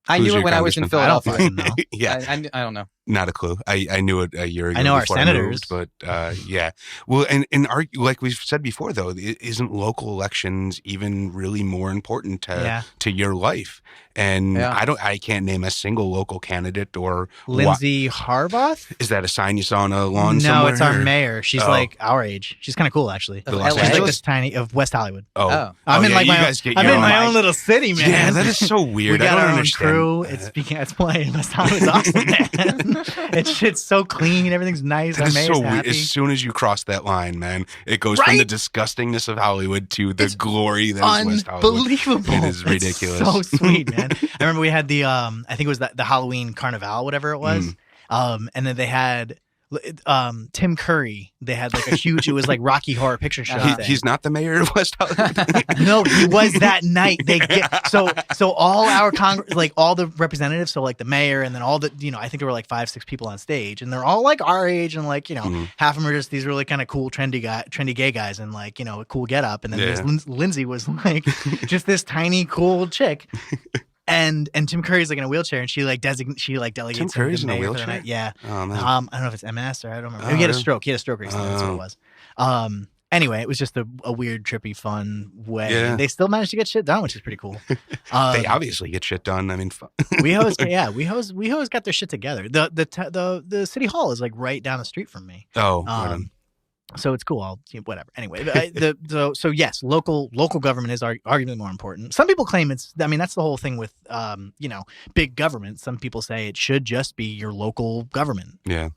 I knew it when I was in Philadelphia. Yeah. I don't know. Not a clue. I knew it a year ago. I know our before senators. I moved, but yeah. Well, and like we've said before, though, isn't local elections even really more important to your life? And I can't name a single local candidate or Lindsay Harbath. Is that a sign you saw on a lawn No, somewhere? it's our mayor. She's like our age. She's kind of cool, actually. Of She's like this tiny of West Hollywood. I'm in my own little city, man. Yeah, that is so weird. We got I don't our understand. own crew. It's playing West Hollywood's awesome, man. It's so clean. Everything's nice. That is so happy. weird. As soon as you cross that line, man, it goes from the disgustingness of Hollywood to the glory that is West Hollywood. Unbelievable. It is ridiculous. It's so sweet, man. I remember we had the I think it was the Halloween Carnival, whatever it was. And then they had Tim Curry. They had like a huge. It was like Rocky Horror Picture Show. He's not the mayor of West Hollywood. No, he was that night. So all our Congress, like all the representatives, so like the mayor, and then all the I think there were like 5-6 people on stage, and they're all like our age, and like half of them are just these really kind of cool trendy gay guys, and like a cool get up, and then Lindsay was like just this tiny cool chick. And Tim Curry's like in a wheelchair, and she delegates. Tim Curry's in a wheelchair. Yeah. Oh, man. I don't know if it's MS or I don't remember. He had a stroke. He had a stroke recently. That's what it was. Anyway, it was just a weird, trippy, fun way. Yeah. They still managed to get shit done, which is pretty cool. They obviously get shit done. I mean, WeHo's got their shit together. The city hall is like right down the street from me. Oh. So it's cool. Whatever. Anyway, so yes, local government is arguably more important. Some people claim it's. I mean, that's the whole thing with big government. Some people say it should just be your local government. Yeah.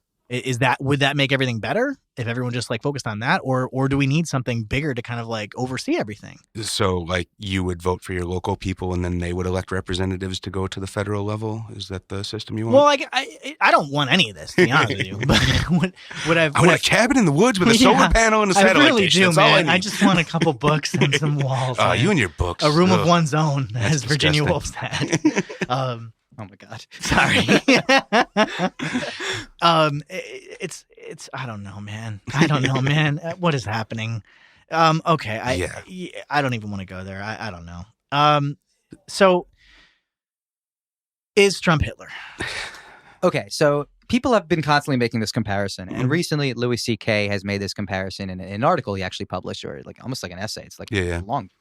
Would that make everything better if everyone just like focused on that, or do we need something bigger to kind of like oversee everything? So like you would vote for your local people and then they would elect representatives to go to the federal level? Is that the system you want? Well, I don't want any of this, to be honest with you. But I want a cabin in the woods with a solar panel and a satellite I really dish. do, That's man. all I need. I just want a couple books and some walls. You and your books. A room of one's own, That's as Virginia disgusting. Woolf said. Oh my God. Sorry. It's I don't know, man. What is happening? Okay. I don't even want to go there. I don't know. So is Trump Hitler? Okay. So people have been constantly making this comparison, and recently Louis C.K. has made this comparison in an article he actually published, or like almost like an essay. It's like long,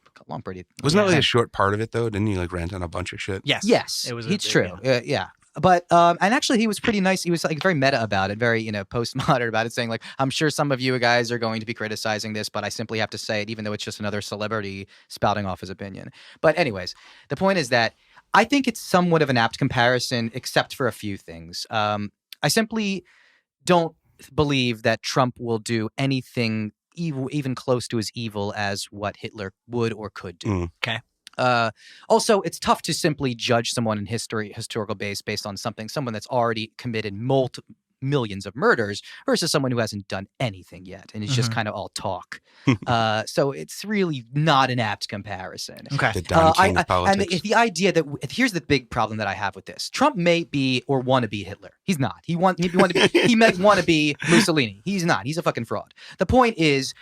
pretty. Wasn't that like a short part of it though? Didn't he like rant on a bunch of shit? Yes. It was. It's true. Yeah. But and actually he was pretty nice. He was like very meta about it, very postmodern about it, saying like, I'm sure some of you guys are going to be criticizing this, but I simply have to say it, even though it's just another celebrity spouting off his opinion. But anyways, the point is that I think it's somewhat of an apt comparison, except for a few things. I simply don't believe that Trump will do anything evil, even close to as evil as what Hitler would or could do. Okay. Also, it's tough to simply judge someone in historical based on someone that's already committed millions of murders versus someone who hasn't done anything yet and it's just kind of all talk. So it's really not an apt comparison. Okay. The Don King of politics. And the idea that here's the big problem that I have with this: Trump may be or want to be Hitler. He's not. He might want to be Mussolini. He's not. He's a fucking fraud. The point is,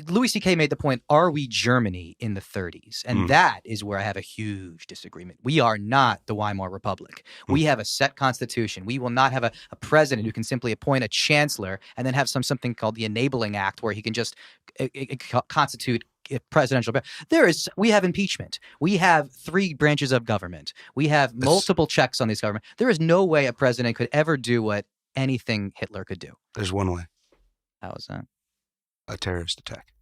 Louis C.K. made the point, are we Germany in the 30s? And that is where I have a huge disagreement. We are not the Weimar Republic. We have a set constitution. We will not have a president who can simply appoint a chancellor and then have something called the Enabling Act where he can just constitute presidential. We have impeachment. We have 3 branches of government. We have multiple checks on this government. There is no way a president could ever do what anything Hitler could do. There's one way. How is that? A terrorist attack.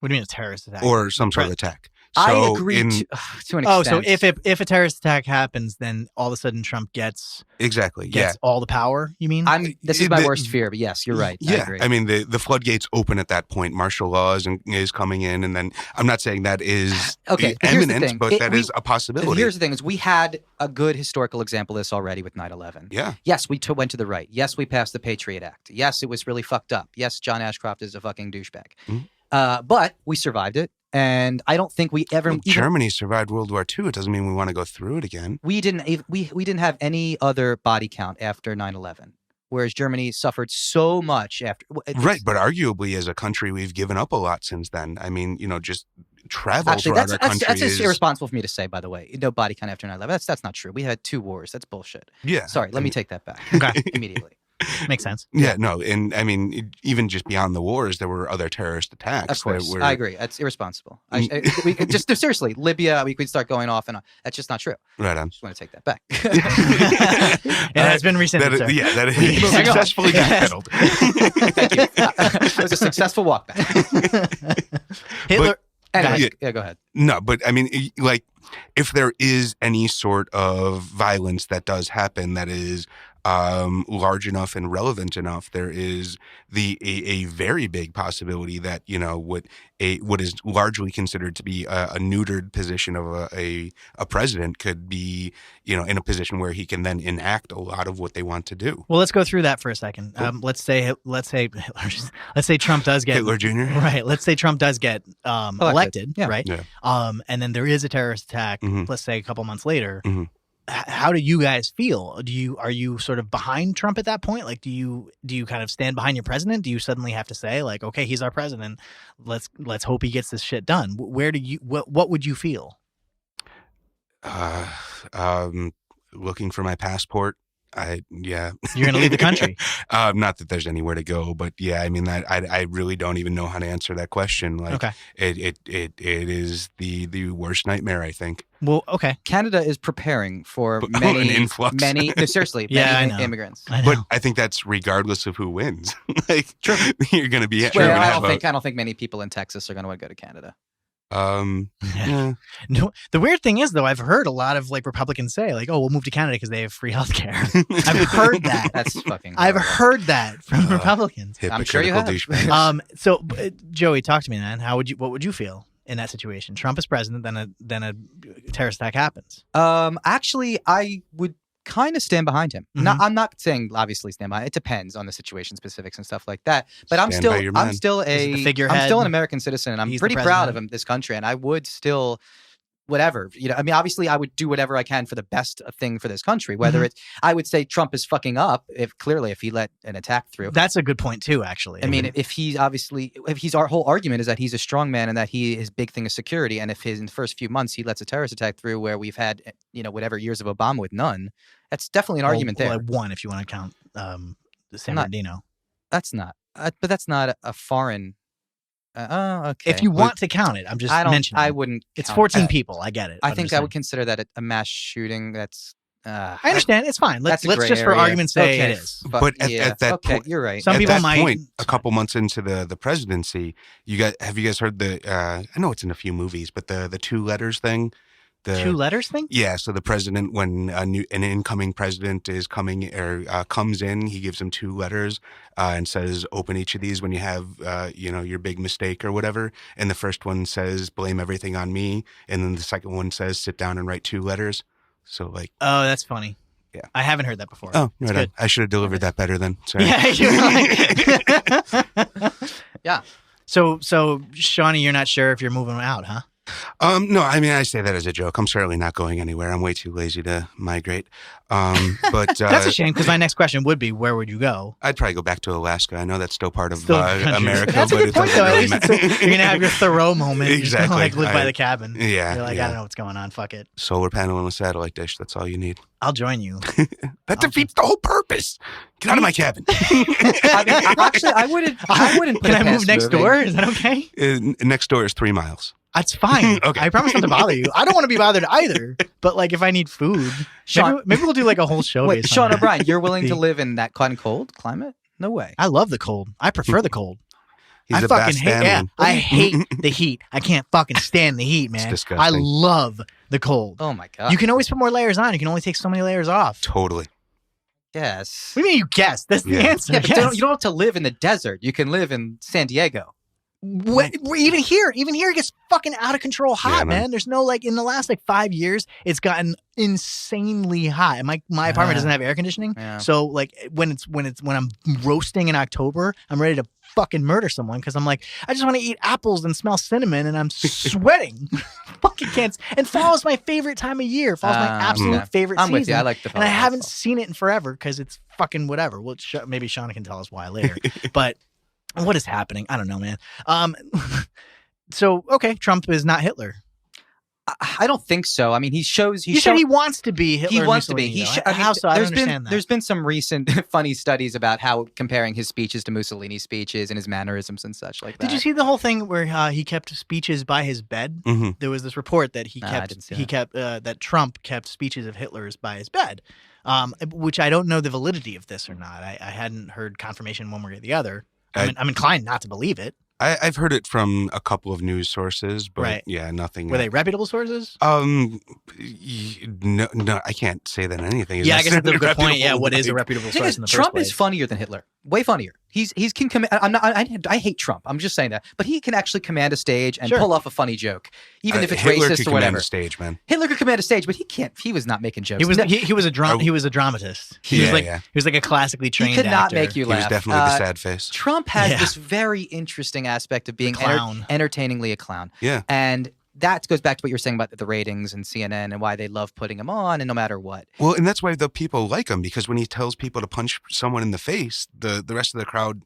What do you mean a terrorist attack? Or some sort of attack. So I agree to an extent. So if a terrorist attack happens, then all of a sudden Trump gets all the power, you mean? This is my worst fear, but yes, you're right. Yeah, I agree. I mean, the floodgates open at that point. Martial law is coming in, and then I'm not saying that is imminent, but that is a possibility. Here's the thing: is we had a good historical example of this already with 9/11. Yeah. Yes, we went to the right. Yes, we passed the Patriot Act. Yes, it was really fucked up. Yes, John Ashcroft is a fucking douchebag. But we survived it. And I don't think we ever. Germany survived World War II. It doesn't mean we want to go through it again. We didn't have any other body count after 9/11. whereas Germany suffered so much after. Right, but arguably as a country, we've given up a lot since then. I mean, just travel throughout our country that's irresponsible for me to say, by the way. No body count after 9/11. That's not true. We had 2 wars. That's bullshit. Yeah. Sorry, let me take that back. Okay. Immediately. Makes sense. Yeah, no, and I mean, even just beyond the wars, there were other terrorist attacks. Of course, that were... I agree. That's irresponsible. We just seriously, Libya. We could start going off, and that's just not true. Right on. Just want to take that back. It has been rescinded. That is successfully backpedaled. Thank you. It was a successful walk back. Hitler. Anyways, yeah, go ahead. No, but I mean, like, if there is any sort of violence that does happen that is large enough and relevant enough, there is a very big possibility that what is largely considered to be a neutered position of a president could be in a position where he can then enact a lot of what they want to do. Well, let's go through that for a second. Cool. Let's say Trump does get Hitler Jr. Right. Let's say Trump does get elected. Yeah. Right. Yeah. And then there is a terrorist attack. Mhm. Let's say a couple months later. Mm-hmm. How do you guys feel? Are you sort of behind Trump at that point? Like, do you kind of stand behind your president? Do you suddenly have to say, like, okay, he's our president, let's hope he gets this shit done? What would you feel? Looking for my passport. You're gonna leave the country. Not that there's anywhere to go, but yeah, I mean that I really don't even know how to answer that question. Like, Okay. it is the worst nightmare, I think. Well, okay. Canada is preparing for An many influx. seriously, Yeah, many I know. immigrants. I know. But I think that's regardless of who wins. Like, you're going to be. Well, gonna I have don't think many people in Texas are going to want to go to Canada. yeah. No, the weird thing is, though, I've heard a lot of Republicans say, like, "Oh, we'll move to Canada because they have free healthcare." I've heard that. That's fucking. I've horrible. heard that from Republicans. I'm sure you Hypocritical have. douchebags. So, Joey, talk to me, man. What would you feel in that situation? Trump is president, then a terrorist attack happens. Actually, I would kind of stand behind him. Mhm. I'm not saying obviously stand behind. It depends on the situation specifics and stuff like that. But I'm Stand by your man. still He's the figurehead. I'm still an American citizen, and I'm He's the pretty proud president. of him, this country, and I would still. Whatever, I mean, obviously, I would do whatever I can for the best thing for this country. Whether it's, I would say Trump is fucking up if he let an attack through. That's a good point too, actually. I mean, if our whole argument is that he's a strong man and that his big thing is security, and if in the first few months he lets a terrorist attack through, where we've had whatever years of Obama with none, that's definitely an argument there. One, if you want to count San Bernardino. That's not, but that's not a foreign. Okay. If you want to count it, I'm just mentioning. I wouldn't. It's count 14 it. people. I get it. I think I would consider that a mass shooting. That's. I understand. It's fine. Let's That's a gray just for area. argument's sake, Okay, it is. But at that okay, point, you're right. Some at people that might. point, a couple months into the presidency, have you guys heard the? I know it's in a few movies, but the 2 letters thing. The 2 letters thing? Yeah, so the president, when an incoming president is coming or comes in, he gives him 2 letters and says, "Open each of these when you have your big mistake or whatever." And the first one says, "Blame everything on me," and then the second one says, "Sit down and write 2 letters." So Oh, that's funny. Yeah. I haven't heard that before. Oh, It's right on. good. I should have delivered that better then. Sorry. Yeah, you're right. Yeah. So, Shawnee, you're not sure if you're moving out, huh? No, I mean, I say that as a joke. I'm certainly not going anywhere. I'm way too lazy to migrate. But That's a shame because my next question would be, where would you go? I'd probably go back to Alaska. I know that's still part of Still a country. America, That's a but good it point, doesn't though. At really least matter. you're gonna have your Thoreau moment. Exactly. You can, live by the cabin. Yeah. You're like, yeah. I don't know what's going on. Fuck it. Solar panel and a satellite dish. That's all you need. I'll join you. That defeats the whole purpose. Get out of my cabin. I mean, actually, I wouldn't. Put Can it I move past next moving. door? Is that okay? Next door is 3 miles. That's fine. Okay. I promise not to bother you. I don't want to be bothered either. But like, if I need food, Sean- maybe we'll do like a whole show. Wait, based Sean on O'Brien, you're willing to The- live in that kind of cold climate? No way. I love the cold. I prefer the cold. He's I a fucking hate. Yeah, Bastaman. I hate the heat. I can't fucking stand the heat, man. disgusting. I love the cold. Oh my god. You can always put more layers on. You can only take so many layers off. Totally. Yes. What do you mean you guess? That's the Yeah. answer. Yeah, but Yes. you don't have to live in the desert. You can live in San Diego. Even here, it gets fucking out of control hot, Yeah, man. There's no in the last 5 years, it's gotten insanely hot. And my apartment doesn't have air conditioning, so when I'm roasting in October, I'm ready to fucking murder someone because I'm like, I just want to eat apples and smell cinnamon, and I'm sweating. Fucking can't. And fall is my favorite time of year. Fall's my absolute favorite season. I'm with you. I like the fall. And I haven't seen it in forever because it's fucking whatever. Well, maybe Shauna can tell us why later, but. What is happening? I don't know, man. So, okay, Trump is not Hitler. I don't think so. I mean, he said he wants to be Hitler. He wants to be. How so? I don't understand that. There's been some recent funny studies about how comparing his speeches to Mussolini's speeches and his mannerisms and such like that. Did you see the whole thing where he kept speeches by his bed? Mm-hmm. There was this report that that Trump kept speeches of Hitler's by his bed, which I don't know the validity of this or not. I hadn't heard confirmation one way or the other. I'm inclined not to believe it. I've heard it from a couple of news sources, but yeah, nothing. Were they reputable sources? No, I can't say that anything is. Yeah, I guess that's a good point. Yeah, what is a reputable source in the first Trump place? is funnier than Hitler. Way funnier. He can command. I hate Trump. I'm just saying that, but he can actually command a stage and pull off a funny joke, even if it's Hitler racist could or whatever. Command a stage, man. Hitler could command a stage, but he can't. He was not making jokes. He was a dramatist. He was like a classically trained. He could not actor. make you laugh. He was definitely the sad face. Trump has this very interesting aspect of being entertainingly a clown. Yeah, and that goes back to what you were saying about the ratings and CNN and why they love putting him on, and no matter what. Well, and that's why the people like him, because when he tells people to punch someone in the face, the rest of the crowd,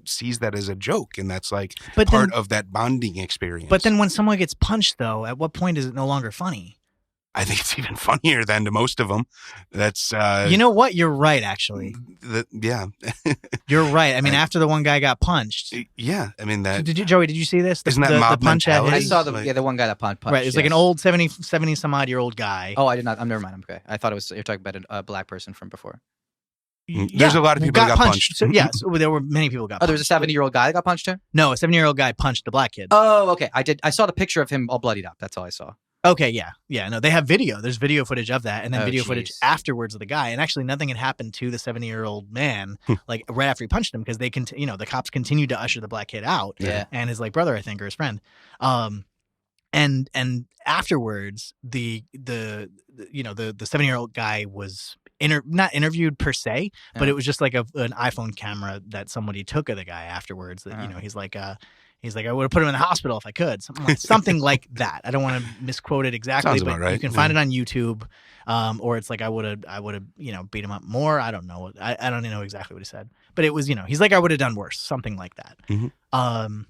sees that as a joke, and that's part of that bonding experience. But then when someone gets punched, though, at what point is it no longer funny? I think it's even funnier than to most of them. That's you know what? You're right, actually. Yeah, you're right. I mean, after the one guy got punched. Yeah, I mean that. Joey? Did you see this? Isn't that mob mentality? I saw the one guy that punched. Right, it's like an old 70 some odd year old guy. Oh, I did not. I'm never mind. I'm okay. I thought you're talking about a black person from before. There's a lot of people that got punched. So, there were many people got punched. Oh, there was a 70-year-old guy that got punched too? No, a 70-year-old guy punched the black kid. Oh, okay. I saw the picture of him all bloodied up. That's all I saw. Okay, yeah. No, they have video. There's video footage of that, and then footage afterwards of the guy. And actually, nothing had happened to the 70-year-old man, right after he punched him, because the cops continued to usher the black kid out. Yeah. And his brother, I think, or his friend. And afterwards, the 70-year-old guy was not interviewed per se, but it was just like an iPhone camera that somebody took of the guy afterwards. That he's like. He's like, I would have put him in the hospital if I could. Something like that. I don't want to misquote it exactly, Sounds but about right. You can find it on YouTube. Or it's like I would have beat him up more. I don't know. I don't know exactly what he said, but it was he's like, I would have done worse. Something like that. Mm-hmm.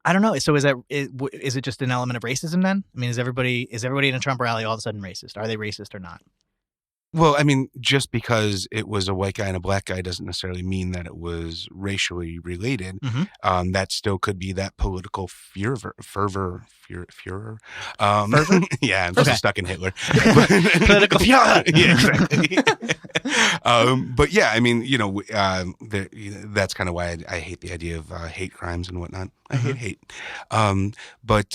I don't know. So is it just an element of racism then? I mean, is everybody in a Trump rally all of a sudden racist? Are they racist or not? Well, I mean, just because it was a white guy and a black guy doesn't necessarily mean that it was racially related. Mm-hmm. That still could be that political fervor. Yeah, I'm just stuck in Hitler. Political furor. Yeah, exactly. But yeah, I mean, that's kind of why I hate the idea of hate crimes and whatnot. I hate. But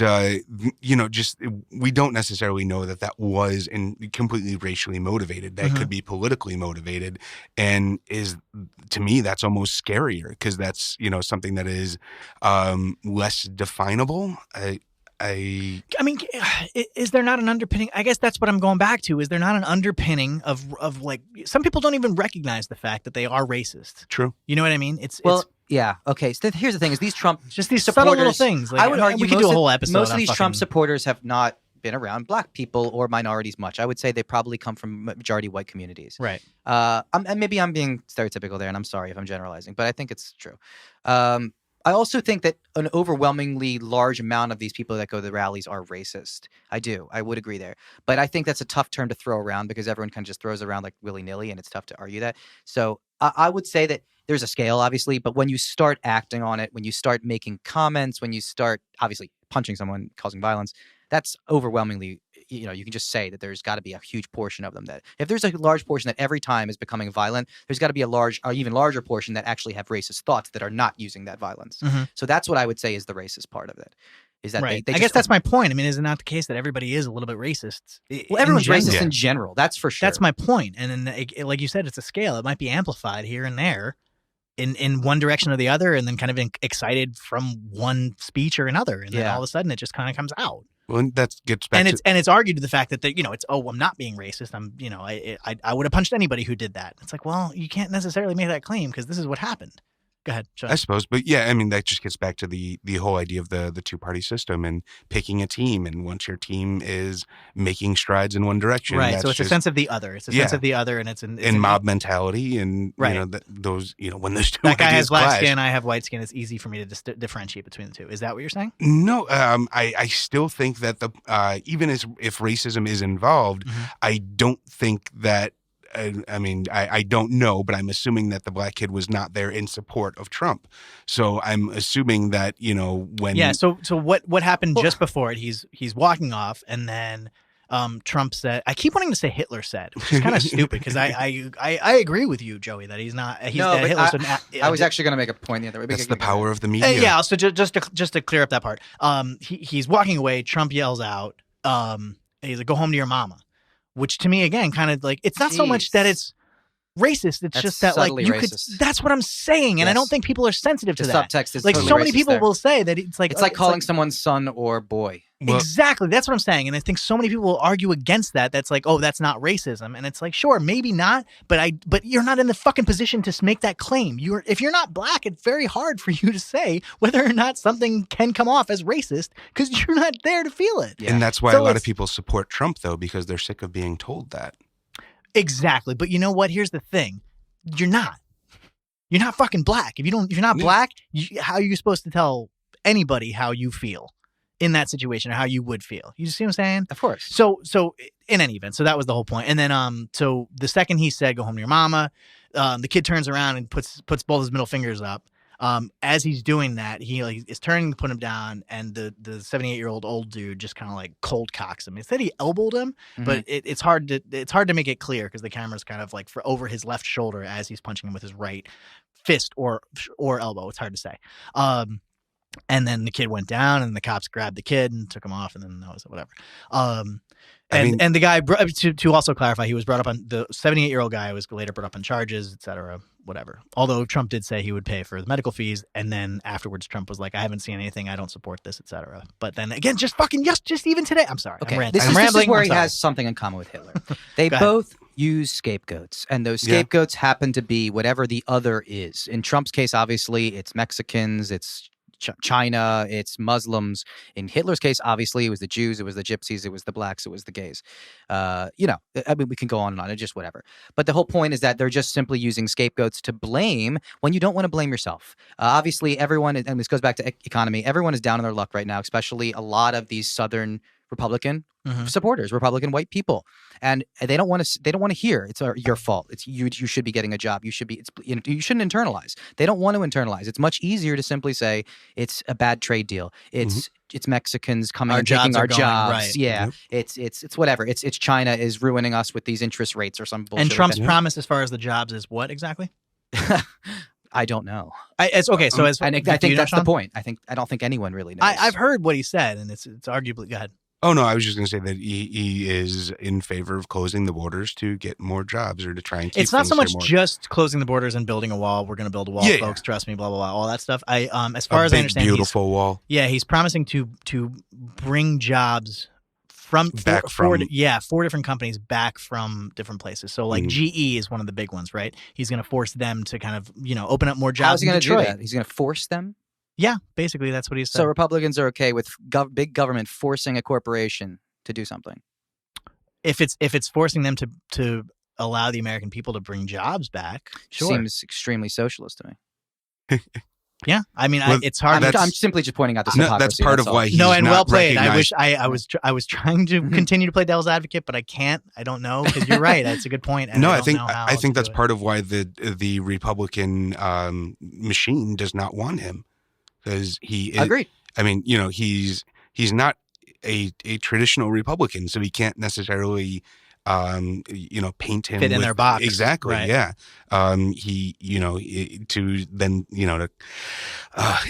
just we don't necessarily know that was completely racially motivated. That could be politically motivated, and to me that's almost scarier because that's something that is less definable. I mean, is there not an underpinning? I guess that's what I'm going back to. Is there not an underpinning of like some people don't even recognize the fact that they are racist? True. You know what I mean? Yeah. Okay. So here's the thing: is these Trump just these supporters, subtle little things. I would argue we could do a whole episode. Most of these Trump supporters have not been around black people or minorities much. I would say they probably come from majority white communities. Right. And maybe I'm being stereotypical there, and I'm sorry if I'm generalizing, but I think it's true. I also think that an overwhelmingly large amount of these people that go to the rallies are racist. I do. I would agree there. But I think that's a tough term to throw around because everyone kind of just throws around like willy-nilly, and it's tough to argue that. So I would say that there's a scale, obviously, but when you start acting on it, when you start making comments, when you start, obviously, punching someone, causing violence, that's overwhelmingly, you can just say that there's got to be a huge portion of them that if there's a large portion that every time is becoming violent, there's got to be a even larger portion that actually have racist thoughts that are not using that violence. Mm-hmm. So that's what I would say is the racist part of it. Is that right. they I guess that's my point. I mean, is it not the case that everybody is a little bit racist? Well, everyone's racist in general. That's for sure. That's my point. And then, like you said, it's a scale. It might be amplified here and there. in one direction or the other, and then kind of excited from one speech or another, and then all of a sudden it just kind of comes out. Well, and that gets back and it's argued to the fact that it's I'm not being racist. I'm I would have punched anybody who did that. It's like, well, you can't necessarily make that claim because this is what happened. Go ahead, Sean. I suppose, but yeah, I mean that just gets back to the whole idea of the two-party system and picking a team, and once your team is making strides in one direction, right? So it's a sense of the other. It's a sense of the other, and it's mob mentality, and those when those two that guy has black clash, skin, I have white skin. It's easy for me to differentiate between the two. Is that what you're saying? No, I still think that even if racism is involved, I don't think that. I mean, I don't know, but I'm assuming that the black kid was not there in support of Trump. So I'm assuming that, when... Yeah, so what happened just before it, he's walking off, and then Trump said... I keep wanting to say Hitler said, which is kind of stupid, because I agree with you, Joey, that he's not... I was actually going to make a point the other way. That's the power of the media. Yeah, so just to clear up that part. He's walking away, Trump yells out, he's like, go home to your mama. Which to me, again, kind of like, it's not so much that it's racist. It's just that, like, you could. That's what I'm saying, and I don't think people are sensitive to that. Subtext is like totally so many racist people there. will say that it's like calling someone son or boy. Well, exactly. That's what I'm saying, and I think so many people will argue against that. That's like, oh, that's not racism, and it's like, sure, maybe not, but you're not in the fucking position to make that claim. If you're not black, it's very hard for you to say whether or not something can come off as racist because you're not there to feel it. Yeah. And that's why a lot of people support Trump, though, because they're sick of being told that. Exactly, but you know what? Here's the thing: you're not fucking black. If you're not black, how are you supposed to tell anybody how you feel in that situation or how you would feel? You see what I'm saying? Of course. So in any event, so that was the whole point. And then so the second he said, "Go home to your mama," the kid turns around and puts both his middle fingers up. As he's doing that, he is turning to put him down, and the 78-year-old old dude just kind of like cold cocks him. It said he elbowed him, but it's hard to make it clear because the camera's kind of like over his left shoulder as he's punching him with his right fist or elbow. It's hard to say. And then the kid went down, and the cops grabbed the kid and took him off, and then that was whatever. And the guy, to also clarify, he was brought up on, the 78-year-old guy was later brought up on charges, et cetera, whatever. Although Trump did say he would pay for the medical fees, and then afterwards Trump was like, I haven't seen anything, I don't support this, et cetera. But then again, just even today, I'm sorry. Okay, I'm this rambling. is where he has something in common with Hitler. They both use scapegoats, and those scapegoats happen to be whatever the other is. In Trump's case, obviously, it's Mexicans, it's China, it's Muslims. In Hitler's case, obviously, it was the Jews, it was the Gypsies, it was the blacks, it was the gays. I mean, we can go on and on, it's just whatever. But the whole point is that they're just simply using scapegoats to blame when you don't want to blame yourself. Obviously, everyone, and this goes back to economy, everyone is down on their luck right now, especially a lot of these Southern Republican supporters, Republican white people, and they don't want to hear it's your fault. It's you should be getting a job. You shouldn't internalize. They don't want to internalize. It's much easier to simply say it's a bad trade deal. It's Mexicans coming and taking our jobs. Right. Yeah, it's whatever. It's China is ruining us with these interest rates or some bullshit. And Trump's promise as far as the jobs is what exactly? I don't know. It's okay. So I think that's the point. I don't think anyone really knows. I've heard what he said, and it's arguably. Go ahead. Oh, no, I was just going to say that he is in favor of closing the borders to get more jobs or to try and keep It's not so much more. Just closing the borders and building a wall. We're going to build a wall, folks. Trust me, blah, blah, blah, all that stuff. As far as I understand, beautiful wall. Yeah, he's promising to bring jobs from four different companies back from different places. So like GE is one of the big ones, right? He's going to force them to kind of, open up more jobs. How's he going to do that? He's going to force them? Yeah, basically that's what he said. So Republicans are okay with big government forcing a corporation to do something. If it's forcing them to allow the American people to bring jobs back, sure. Seems extremely socialist to me. Yeah, I mean, it's hard. I'm simply just pointing out this hypocrisy. That's part of why he's and not well played. recognized. I was trying to continue to play devil's advocate, but I can't. I don't know because you're right. That's a good point. I think that's part of why the Republican machine does not want him. Because agreed. I mean, he's not a traditional Republican, so he can't necessarily, paint him fit in their box. Exactly. Right. Yeah.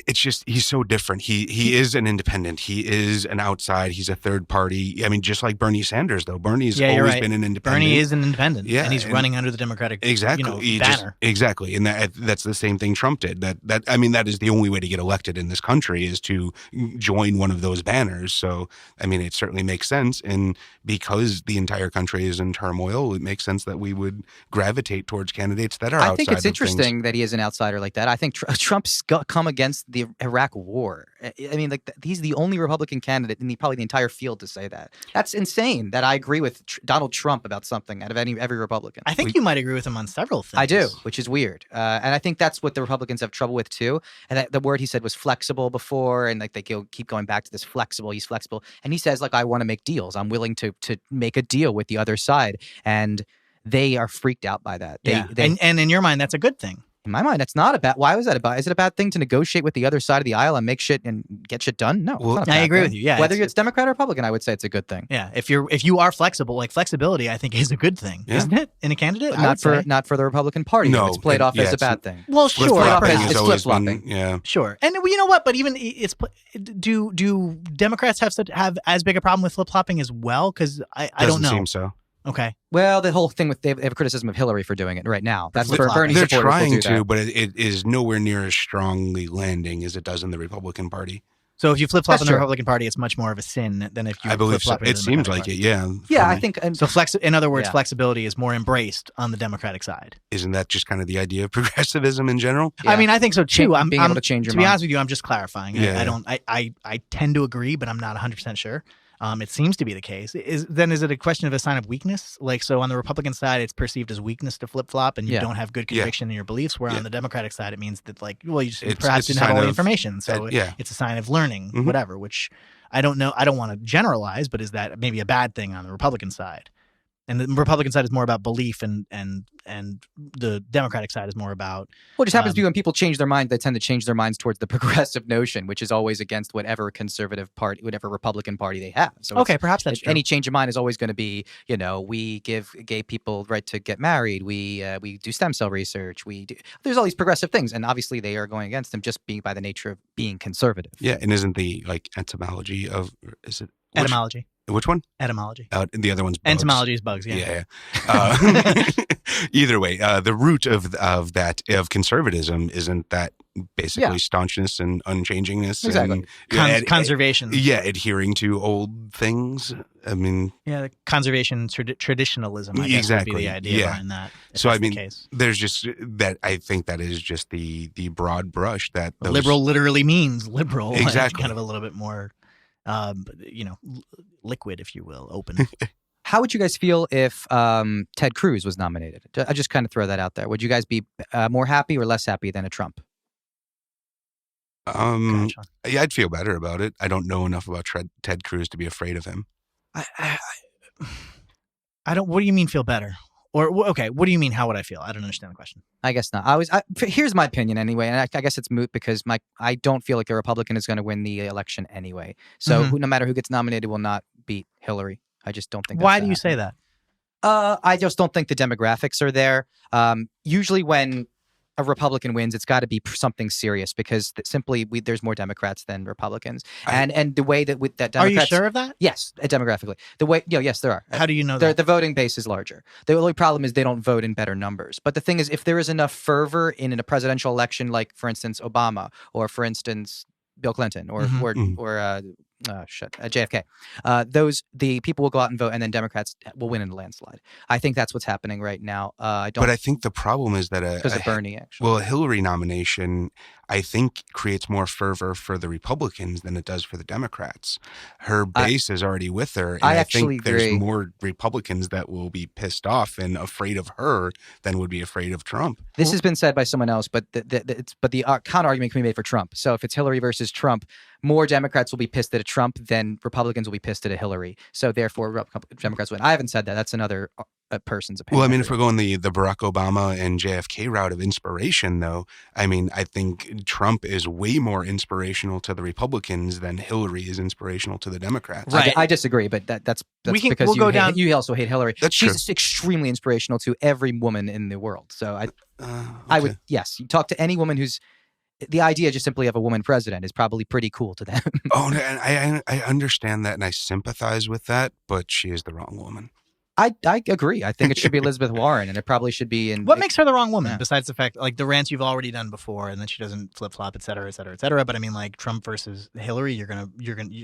It's just he's so different. He is an independent. He is an outside. He's a third party. I mean, just like Bernie Sanders, though. Bernie's always been an independent. Bernie is an independent. Yeah, and he's running under the Democratic banner. Exactly, and that's the same thing Trump did. That is the only way to get elected in this country is to join one of those banners. So I mean, it certainly makes sense, and because the entire country is in turmoil, it makes sense that we would gravitate towards candidates that are outside. I think it's interesting that he is an outsider like that. I think Trump's come against the Iraq War. I mean, like he's the only Republican candidate in probably the entire field to say that. That's insane. That I agree with Donald Trump about something out of every Republican. I think you might agree with him on several things. I do, which is weird. And I think that's what the Republicans have trouble with too. And the word he said was flexible before, and like they keep going back to this flexible. He's flexible, and he says like I want to make deals. I'm willing to make a deal with the other side, and they are freaked out by that. And in your mind, that's a good thing. In my mind, that's not a bad. Why was that about? Is it a bad thing to negotiate with the other side of the aisle and make shit and get shit done? No, well, it's not a bad I agree thing. with you. Yeah, whether it's Democrat or Republican, I would say it's a good thing. Yeah, if you are flexible, like flexibility, I think is a good thing, isn't it? In a candidate, But not for the Republican Party. No, it's played off as a bad thing. Well, sure, It's flip-flopping. Yeah, sure. And you know what? But even do Democrats have as big a problem with flip flopping as well? Because I don't know. Doesn't seem so. Okay. Well, the whole thing with they have a criticism of Hillary for doing it right now. That's for Bernie They're supporters trying will do to, that. but it is nowhere near as strongly landing as it does in the Republican Party. So if you flip flop That's in the true. Republican Party, it's much more of a sin than if you. I believe so. flip-flop in It the seems Democratic like Party. it. Yeah, for I me. think. So in other words, Yeah. flexibility is more embraced on the Democratic side. Isn't that just kind of the idea of progressivism in general? Yeah. I mean, I think so too. I'm being able to change your To be mind. honest with you, I'm just clarifying. Yeah. I tend to agree, but I'm not 100% sure. It seems to be the case. Is it a question of a sign of weakness? Like, so on the Republican side, it's perceived as weakness to flip flop, and you don't have good conviction in your beliefs. Where on the Democratic side, it means that you just perhaps didn't have all the information. So it's a sign of learning, whatever. Which I don't know. I don't want to generalize, but is that maybe a bad thing on the Republican side? And the Republican side is more about belief, and the Democratic side is more about. Well, it just happens to be when people change their minds, they tend to change their minds towards the progressive notion, which is always against whatever conservative party, whatever Republican Party they have. So Okay, perhaps that's true. any change of mind is always going to be, we give gay people right to get married. We do stem cell research. There's all these progressive things, and obviously they are going against them just being by the nature of being conservative. Yeah, and isn't the etymology of Etymology. Which one? Etymology. The other one's bugs. Entomology is bugs. Yeah. Either way, the root of conservatism isn't that basically staunchness and unchangingness, Exactly. and Conservation. adhering to old things. I mean, the conservation traditionalism. I guess would be the idea behind that. So I mean, the case. there's just that. I think that is just the broad brush that Liberal literally means liberal. Exactly. Kind of a little bit more, liquid, if you will, open. How would you guys feel if Ted Cruz was nominated? I just kind of throw that out there. Would you guys be more happy or less happy than a Trump? Yeah, I'd feel better about it. I don't know enough about Ted Cruz to be afraid of him. I don't. What do you mean feel better? Or okay, what do you mean? How would I feel? I don't understand the question. I guess not. Here's my opinion anyway, and I guess it's moot because I don't feel like the Republican is going to win the election anyway. So no matter who gets nominated will not beat Hillary. I just don't think. Why do you say that? I just don't think the demographics are there. Usually when a Republican wins, it's got to be something serious because simply there's more Democrats than Republicans, and the way that Democrats. Are you sure of that? Yes, demographically. Yes, there are. How do you know that? The voting base is larger. The only problem is they don't vote in better numbers. But the thing is, if there is enough fervor in a presidential election, like for instance Obama, or for instance Bill Clinton, or JFK, the people will go out and vote, and then Democrats will win in a landslide. I think that's what's happening right now. But I think the problem is that because of Bernie, actually. Well, a Hillary nomination, I think, creates more fervor for the Republicans than it does for the Democrats. Her base is already with her, and I think there's more Republicans that will be pissed off and afraid of her than would be afraid of Trump. This has been said by someone else, but the counter argument can be made for Trump. So if it's Hillary versus Trump, more Democrats will be pissed at a Trump than Republicans will be pissed at a Hillary. So therefore, Democrats win. I haven't said that. That's another person's opinion. Well, I mean, if we're going the Barack Obama and JFK route of inspiration, though, I mean, I think Trump is way more inspirational to the Republicans than Hillary is inspirational to the Democrats. Right. I disagree, but that's because you also hate Hillary. She's extremely inspirational to every woman in the world. So I would, yes, you talk to any woman who's, the idea just simply of a woman president is probably pretty cool to them. And I understand that and I sympathize with that, but she is the wrong woman. I agree. I think it should be Elizabeth Warren, and it probably should be in. What makes her the wrong woman, besides the fact, like the rants you've already done before, and then she doesn't flip flop, et cetera, et cetera, et cetera. But I mean, like Trump versus Hillary, you're gonna.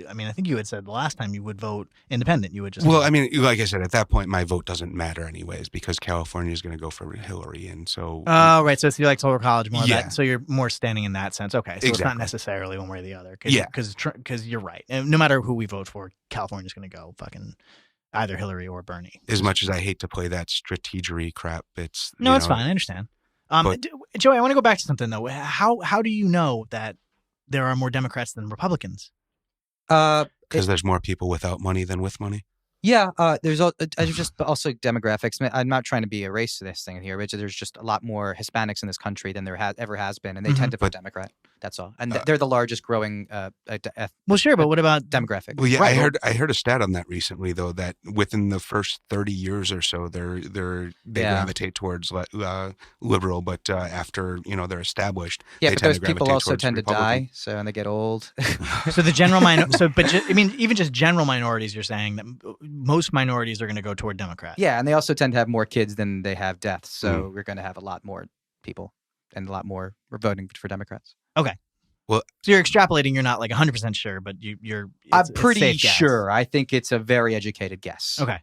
I mean, I think you had said the last time you would vote independent. You would just. Well, I mean, like I said, at that point, my vote doesn't matter anyways because California is going to go for Hillary, and so. Oh, right. So it's like Total College more. Yeah. So you're more standing in that sense. Okay. So It's not necessarily one way or the other. Because you're right. And no matter who we vote for, California's going to go fucking. Either Hillary or Bernie. As much as I hate to play that strategery crap, it's fine. I understand. Joey, I want to go back to something though. How do you know that there are more Democrats than Republicans? Because there's more people without money than with money. Yeah, there's just also demographics. I'm not trying to be a racist thing here, but there's just a lot more Hispanics in this country than there ever has been, and they tend to vote Democrat. That's all, and they're the largest growowing. Well, sure, but what about demographic? Well, yeah, right. I heard a stat on that recently, though, that within the first 30 years or so, they gravitate towards liberal, but after they're established, but those people also tend to die, so and they get old. So the general even just general minorities, you're saying that most minorities are going to go toward Democrat. Yeah, and they also tend to have more kids than they have deaths, so we're going to have a lot more people and a lot more voting for Democrats. Okay. Well, so you're extrapolating. You're not like 100% sure, but you're. I'm pretty sure. I think it's a very educated guess. Okay.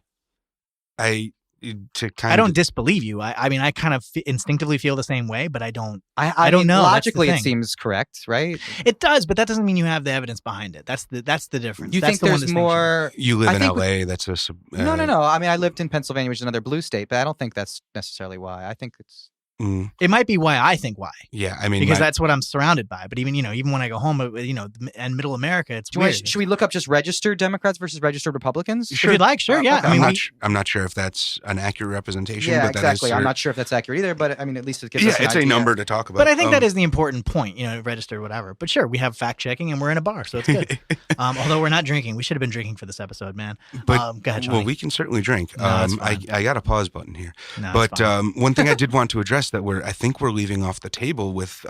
I don't disbelieve you. I mean, I kind of instinctively feel the same way, but I don't. I don't know. Logically, it seems correct, right? It does, but that doesn't mean you have the evidence behind it. That's the difference. You think there's more? You live in LA. That's a no. I mean, I lived in Pennsylvania, which is another blue state, but I don't think that's necessarily why. I think it's. It might be why I think why. Yeah, I mean, because that's what I'm surrounded by. But even when I go home, and Middle America, it's weird. Should we look up just registered Democrats versus registered Republicans? Sure. If you'd like, sure. Yeah, I mean, I'm not sure if that's an accurate representation. Yeah, but exactly. I'm not sure if that's accurate either. But I mean, at least it gives us an it's idea. A number to talk about. But I think that is the important point. Registered, whatever. But sure, we have fact checking, and we're in a bar, so it's good. Although we're not drinking, we should have been drinking for this episode, man. But go ahead, Johnny. Well, we can certainly drink. No, I got a pause button here. No, but one thing I did want to address that I think we're leaving off the table with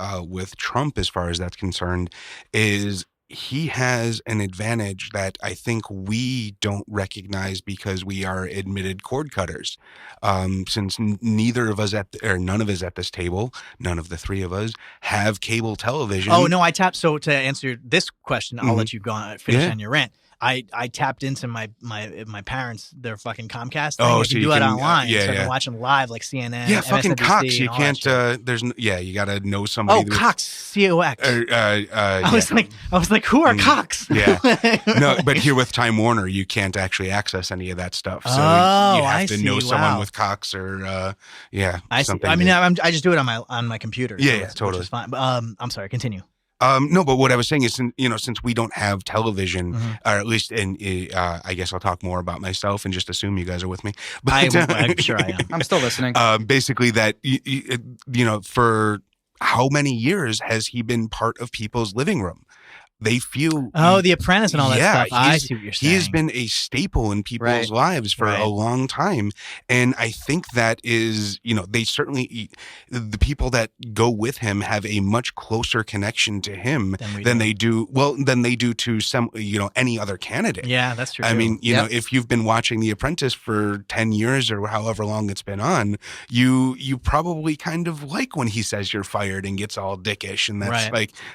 Trump as far as that's concerned is he has an advantage that I think we don't recognize because we are admitted cord cutters. Since neither of us none of us at this table, none of the three of us have cable television. Oh no, I tapped. So to answer this question, I'll let you go on, finish on your rant. I tapped into my parents, their fucking Comcast thing. Oh, so you do it online. So I can watch them live, like CNN. Yeah, fucking MSNBC, Cox. You can't. You got to know somebody. Oh, Cox, COX. I was like, who are Cox? Yeah, no, but here with Time Warner, you can't actually access any of that stuff. So you have to know someone with Cox or something. I mean, I just do it on my computer. Yeah, totally. Which is fine. But I'm sorry. Continue. No, but what I was saying is, since we don't have television, or at least, I guess I'll talk more about myself and just assume you guys are with me. But, I'm sure I am. I'm still listening. Basically, that for how many years has he been part of people's living room? They feel The Apprentice and all that stuff. I see what you're saying. He has been a staple in people's lives for a long time, and I think that is they certainly the people that go with him have a much closer connection to him than they do to some any other candidate. Yeah, that's true. I mean, if you've been watching The Apprentice for 10 years or however long it's been on, you probably kind of like when he says you're fired and gets all dickish, and that's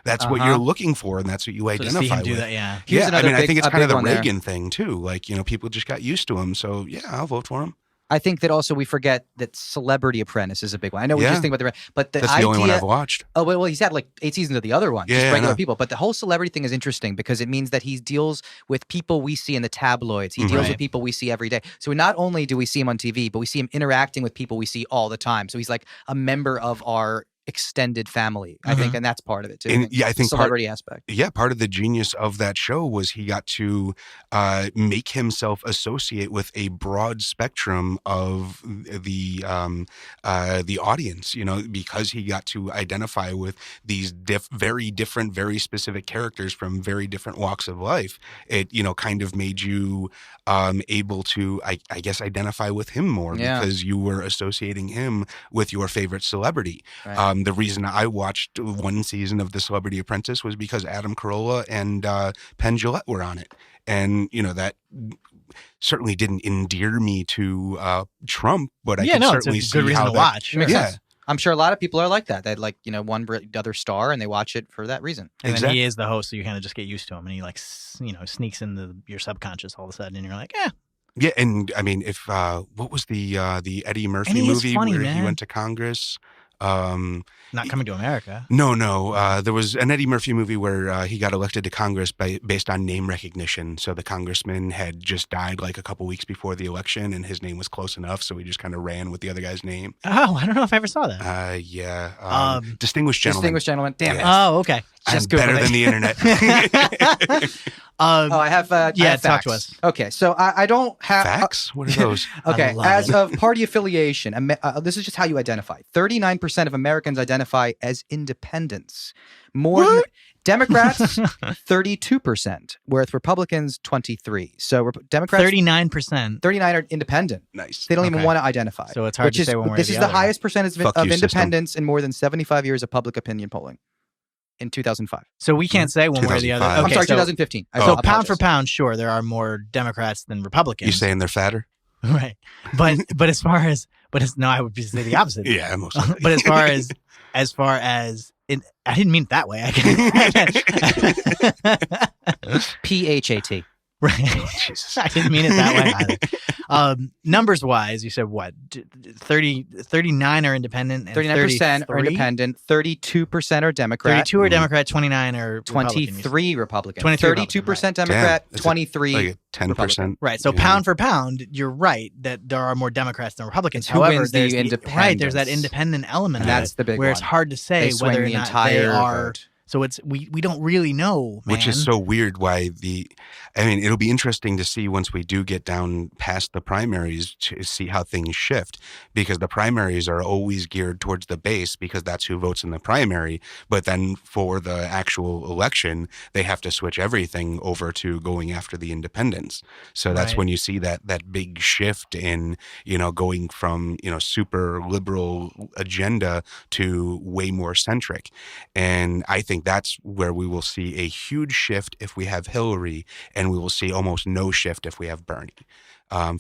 that's what you're looking for, and that's what you identify with. Yeah. I mean, I think it's kind of the Reagan thing too. Like, people just got used to him. So yeah, I'll vote for him. I think that also we forget that Celebrity Apprentice is a big one. I know we just think about but that's the only one I've watched. Oh, well, he's had like 8 seasons of the other one, just regular people. But the whole celebrity thing is interesting because it means that he deals with people we see in the tabloids. He deals with people we see every day. So not only do we see him on TV, but we see him interacting with people we see all the time. So he's like a member of our extended family, I think, and that's part of it too. And, yeah, I think celebrity aspect. Yeah, part of the genius of that show was he got to make himself associate with a broad spectrum of the audience, because he got to identify with these very different, very specific characters from very different walks of life. It, kind of made you able to, I guess, identify with him more because you were associating him with your favorite celebrity. Right. The reason I watched one season of The Celebrity Apprentice was because Adam Carolla and Penn Jillette were on it. And, that certainly didn't endear me to Trump, but I can certainly it's a see good reason how to watch. Makes Yeah. sense. I'm sure a lot of people are like that. They like, one other star and they watch it for that reason. And then he is the host, so you kind of just get used to him, and he sneaks into your subconscious all of a sudden, and you're like, Yeah, and I mean, if what was the Eddie Murphy movie funny, where man. he went to Congress? Not Coming to America. No. There was an Eddie Murphy movie where he got elected to Congress based on name recognition. So the congressman had just died like a couple weeks before the election, and his name was close enough, so he just kind of ran with the other guy's name. Oh, I don't know if I ever saw that. Yeah. Distinguished Gentleman. Distinguished Gentleman. Damn it. Oh, okay. I'm Just better Google it. than the internet. I have I have talk facts. to us. Okay, so I don't have Facts? What are those? Okay, I love as it. of party affiliation, this is just how you identify. 39% of Americans identify as independents. More Democrats, 32%, whereas Republicans, 23%. So Democrats, 39%. 39 are independent. Nice. They don't even Okay. want to identify. So it's hard which to is, say one way or This the is the other. highest percentage Fuck of you, system. independents in more than 75 years of public opinion polling in 2005. So we can't say one way or the other. 2005. I'm Okay, sorry, so, 2015. Oh. So apologize. pound for pound, sure, there are more Democrats than Republicans. You saying they're fatter? Right. But as far as no, I would say the opposite. Yeah, most likely. But as far as I didn't mean it that way. PHAT. Right. Jesus. I didn't mean it that way either. Numbers wise, you said what? 39 are independent. And 39% are 33? independent. 32% are Democrat. 32 are Democrat. 29 are Republican. 23 Republican. 23 32% Democrat. Damn, 23. Like 10%. Right. So Yeah. pound for pound, you're right that there are more Democrats than Republicans. It's who However, wins the there's independence. there's that independent element. And of that's it, the big where one. it's hard to say They swing whether or the not entire they are. vote. So it's we don't really know, man. Which is so weird why it'll be interesting to see once we do get down past the primaries to see how things shift, because the primaries are always geared towards the base because that's who votes in the primary. But then for the actual election, they have to switch everything over to going after the independents. So that's Right. when you see that big shift in, going from, super liberal agenda to way more centric. And I think that's where we will see a huge shift if we have Hillary, and we will see almost no shift if we have Bernie.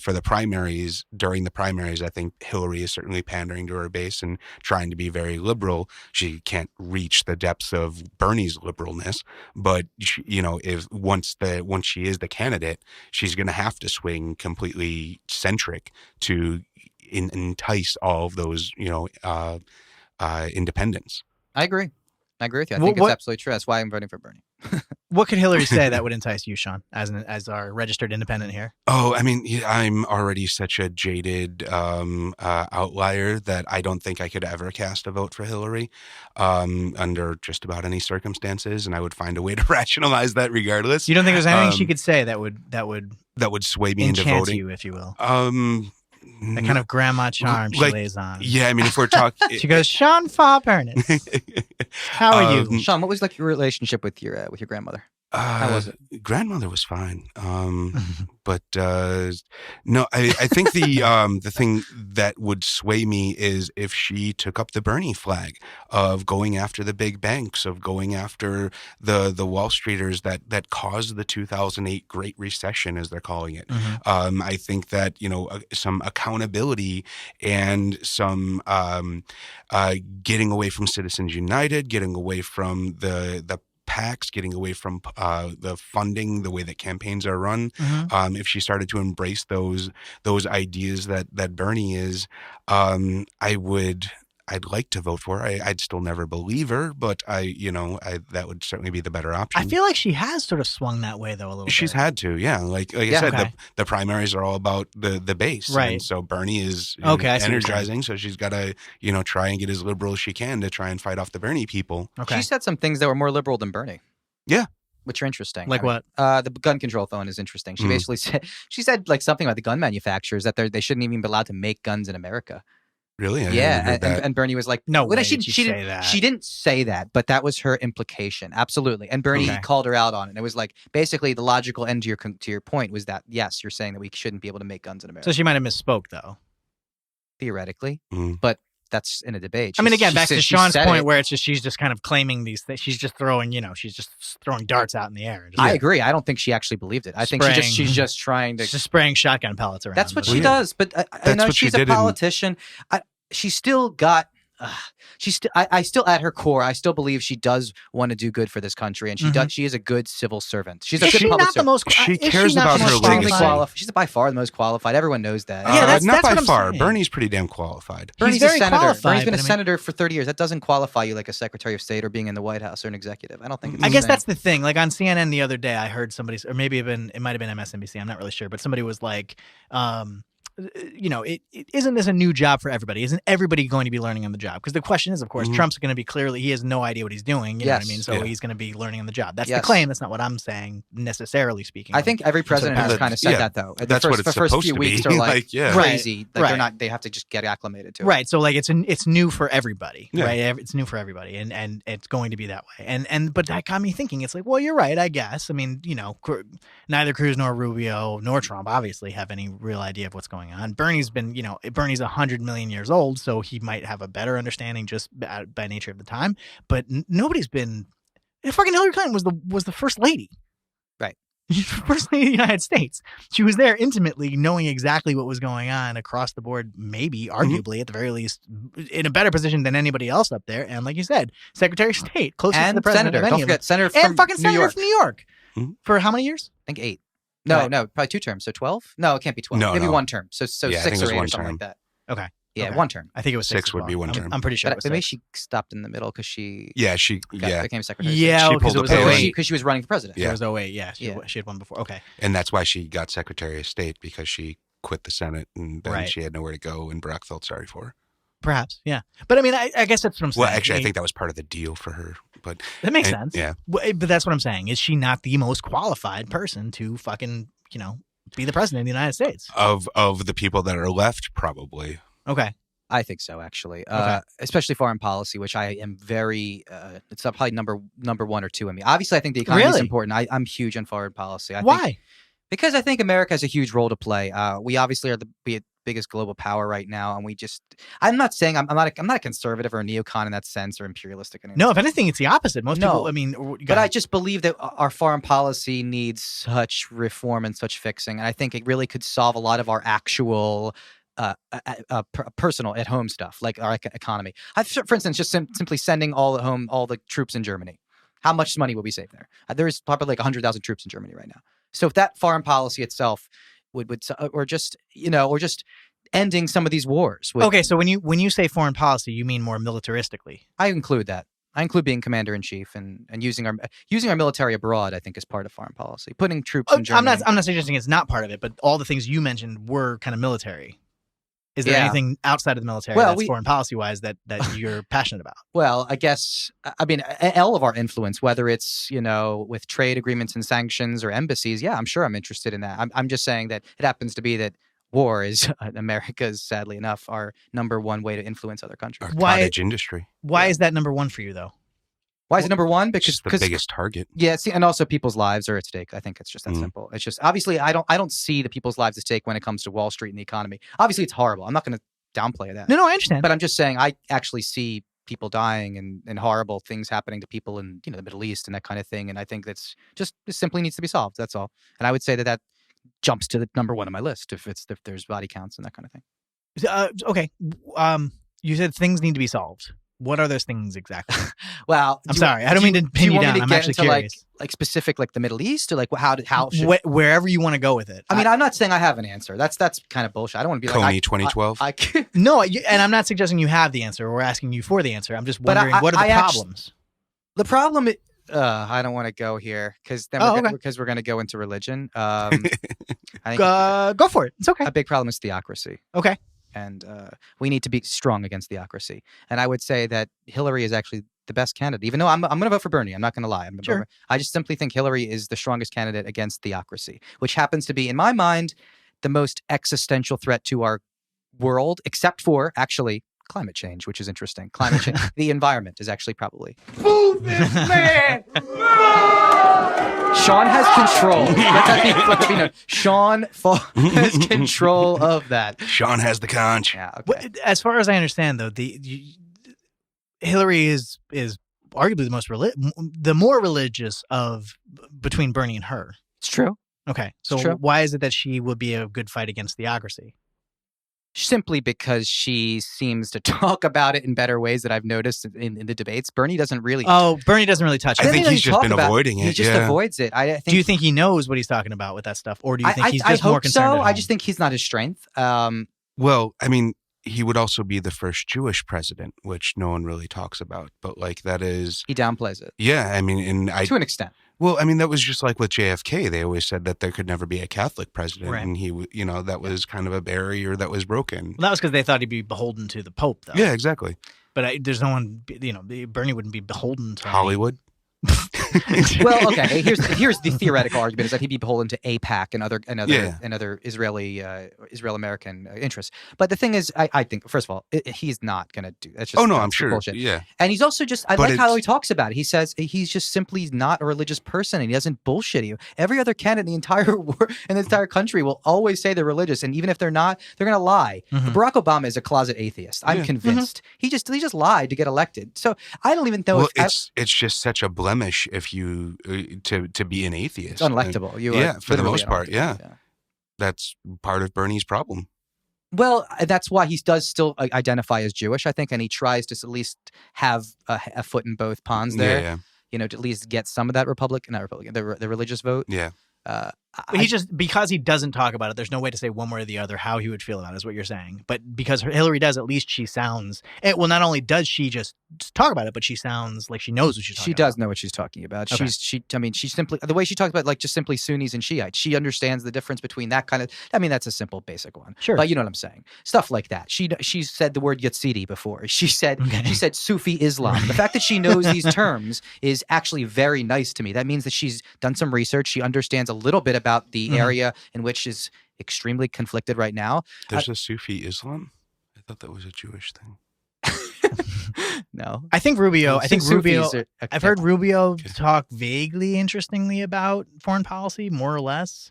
For the primaries, during the primaries, I think Hillary is certainly pandering to her base and trying to be very liberal. She can't reach the depths of Bernie's liberalness, but if once she is the candidate, she's going to have to swing completely centric to entice all of those independents. I agree with you. I Well, think what- it's absolutely true. That's why I'm voting for Bernie. What could Hillary say that would entice you, Sean, as our registered independent here? Oh, I mean, I'm already such a jaded outlier that I don't think I could ever cast a vote for Hillary under just about any circumstances, and I would find a way to rationalize that regardless. You don't think there's anything she could say that would sway me into enchant voting. you, if you will? That That kind of grandma charm she like, lays on. Yeah, I mean, if we're talking, She goes, Sean Fau-Burnitz, how are you? Sean, what was like your relationship with your grandmother? How was it? Grandmother was fine. But no, I think the thing that would sway me is if she took up the Bernie flag of going after the big banks, of going after the Wall Streeters that caused the 2008 Great Recession, as they're calling it. Mhm. I think that some accountability and some getting away from Citizens United, getting away from the PACs, getting away from the funding, the way that campaigns are run. Mhm. If she started to embrace those ideas that Bernie is, I would I'd like to vote for. I'd still never believe her, but that would certainly be the better option. I feel like she has sort of swung that way though a little bit. She's had to, yeah. Like I said, the primaries are all about the base, right? And so Bernie is energizing, so she's got to try and get as liberal as she can to try and fight off the Bernie people. Okay. She said some things that were more liberal than Bernie. Yeah. Which are interesting. Like what? The gun control phone is interesting. She basically said like something about the gun manufacturers that they shouldn't even be allowed to make guns in America. Really? And Bernie was like, no, she say that. She didn't say that, but that was her implication. Absolutely. And Bernie called her out on it. And it was like, basically the logical end to your point was that, yes, you're saying that we shouldn't be able to make guns in America. So she might have misspoke though. Theoretically. But that's in a debate. I mean, again, back to Sean's point where it's just she's just kind of claiming these things. She's just throwing, she's just throwing darts out in the air. I agree. I don't think she actually believed it. I think she's just trying to... She's just spraying shotgun pellets around. That's what she does. But she's a politician. She's still got... I still, at her core, I still believe she does want to do good for this country, and she does. She is a good civil servant. She's a good public servant. She cares about her legacy. She's by far the most qualified. Everyone knows that. That's not by what far. saying. Bernie's pretty damn qualified. Bernie's very a senator. Qualified, Bernie's been a senator for 30 years. That doesn't qualify you like a Secretary of State or being in the White House or an executive. I don't think. I guess that's the thing. Like on CNN the other day, I heard somebody, or maybe it might have been MSNBC. I'm not really sure, but somebody was like. Isn't this a new job for everybody? Isn't everybody going to be learning on the job? Because the question is, of course, Trump's going to be he has no idea what he's doing. You know what I mean? So he's going to be learning on the job. That's the claim. That's not what I'm saying necessarily speaking. I think every president has kind of said that though. That's what it's supposed first few to weeks be. are like crazy. Like they're not. They have to just get acclimated to it. Right. So like it's new for everybody. Yeah. Right. It's new for everybody, and it's going to be that way. And but that got me thinking. It's like, well, you're right. I guess. I mean, neither Cruz nor Rubio nor Trump obviously have any real idea of what's going on. Bernie's 100 million years old, so he might have a better understanding just by nature of the time. But nobody's been. Fucking Hillary Clinton was the first lady, right? First lady of the United States. She was there intimately, knowing exactly what was going on across the board. Maybe, arguably, at the very least, in a better position than anybody else up there. And like you said, Secretary of State, closest to the president, senator. Don't forget, senator from and fucking senator from New York for how many years? I think 8. No, probably 2 terms. So 12? No, it can't be 12. No, maybe 1 term. So 6 or 8 or something like that. Okay. Yeah, 1 term. I think it was 6 would be 1 term. I'm pretty sure. But maybe she stopped in the middle because she became secretary. Yeah, because it was 08 because she was running for president. Yeah. It was 08. Yeah, she had one before. Okay. And that's why she got Secretary of State, because she quit the Senate and then she had nowhere to go, and Barack felt sorry for her. Perhaps, yeah. But I mean, I guess that's what I'm saying. Well, actually, I think that was part of the deal for her. But that makes sense. Yeah. But that's what I'm saying. Is she not the most qualified person to fucking, be the president of the United States? Of the people that are left, probably. Okay. I think so, actually. Especially foreign policy, which I am very. It's probably number 1 or 2 in me. Obviously, I think the economy is important. I'm huge on foreign policy. Why? Because I think America has a huge role to play. We obviously are the biggest global power right now, and we just. I'm not saying I'm not a conservative or a neocon in that sense, or imperialistic. No, if anything, it's the opposite. Most people. I mean, but I just believe that our foreign policy needs such reform and such fixing, and I think it really could solve a lot of our actual. Personal at home stuff like our economy. For instance, just simply sending all the troops in Germany. How much money will we save there? There's probably like 100,000 troops in Germany right now. So if that foreign policy itself would or just ending some of these wars. Okay, so when you say foreign policy, you mean more militaristically? I include that. I include being commander in chief and using our military abroad. I think is part of foreign policy. Putting troops in Germany. I'm not suggesting it's not part of it, but all the things you mentioned were kind of military. Is there anything outside of the military that's foreign policy-wise that you're passionate about? Well, I guess, I mean, all of our influence, whether it's, with trade agreements and sanctions or embassies, I'm sure I'm interested in that. I'm just saying that it happens to be that war is America's, sadly enough, our number 1 way to influence other countries. Our cottage industry. Why is that number 1 for you, though? Why is it number 1? Because it's the biggest target. Yeah, and also people's lives are at stake. I think it's just that simple. It's just obviously I don't see the people's lives at stake when it comes to Wall Street and the economy. Obviously, it's horrible. I'm not going to downplay that. No, I understand. But I'm just saying I actually see people dying and horrible things happening to people in the Middle East and that kind of thing. And I think it simply needs to be solved. That's all. And I would say that jumps to the number 1 on my list if there's body counts and that kind of thing. Okay. You said things need to be solved. What are those things exactly? Well, I'm sorry. I don't mean to pin you down. I'm actually curious. Like specific, like the Middle East, or like how should... Wherever you want to go with it. I mean, I'm not saying I have an answer. That's kind of bullshit. I don't want to be Coney like 2012. No, and I'm not suggesting you have the answer. We're asking you for the answer. I'm just wondering what are the problems. The problem. I don't want to go here because then we're going to go into religion. I think go for it. It's okay. A big problem is theocracy. Okay. And we need to be strong against theocracy. And I would say that Hillary is actually the best candidate, even though I'm going to vote for Bernie. I'm not going to lie. Sure. I just simply think Hillary is the strongest candidate against theocracy, which happens to be, in my mind, the most existential threat to our world, except for actually climate change, which is interesting. Climate change, the environment is actually probably. Move this man! Sean has control. Let that be known. Sean has control of that. Sean has the conch. Yeah. Okay. As far as I understand, though, Hillary is arguably the more religious of between Bernie and her. It's true. Okay, so why is it that she would be a good fight against theocracy? Simply because she seems to talk about it in better ways that I've noticed in the debates. Bernie doesn't really. Bernie doesn't really touch it. I think he's just been avoiding it. He just avoids it. Do you think he knows what he's talking about with that stuff, or do you think he's just more concerned? I hope so. I just think he's not his strength. Well, I mean, he would also be the first Jewish president, which no one really talks about. But like that is, he downplays it. Yeah, I mean, to an extent. Well, I mean, that was just like with JFK. They always said that there could never be a Catholic president. Right. And he, that was kind of a barrier that was broken. Well, that was because they thought he'd be beholden to the Pope, though. Yeah, exactly. But there's no one, Bernie wouldn't be beholden to Hollywood. Well, okay. Here's the theoretical argument: is that he'd be beholden to AIPAC and other Israel-American interests. But the thing is, I think first of all, he's not going to do that's just. Oh no, I'm sure. Bullshit. Yeah, and he's also just. I like how he talks about it. He says he's just simply not a religious person, and he doesn't bullshit you. Every other candidate in the entire entire country will always say they're religious, and even if they're not, they're going to lie. Mm-hmm. Barack Obama is a closet atheist. I'm convinced. Mm-hmm. He just lied to get elected. So I don't even know. Well, it's just such a blemish if you to be an atheist. It's unelectable. For the most part, yeah. That's part of Bernie's problem. Well, that's why he does still identify as Jewish, I think, and he tries to at least have a foot in both ponds there. Yeah. To at least get some of that the religious vote. Yeah. Because he doesn't talk about it, there's no way to say one way or the other how he would feel about it, is what you're saying. But because Hillary does, at least she sounds. Well, not only does she just talk about it, but she sounds like she knows what she's talking about. She does know what she's talking about. Okay. She simply, the way she talks about just simply Sunnis and Shiites, she understands the difference between that kind of. That's a simple, basic one. Sure. But you know what I'm saying? Stuff like that. She said the word Yazidi before. She said Sufi Islam. The fact that she knows these terms is actually very nice to me. That means that she's done some research. She understands a little bit about the area in which is extremely conflicted right now. There's a Sufi Islam? I thought that was a Jewish thing. No. I think Rubio. I've heard Rubio Okay. talk vaguely interestingly about foreign policy, more or less.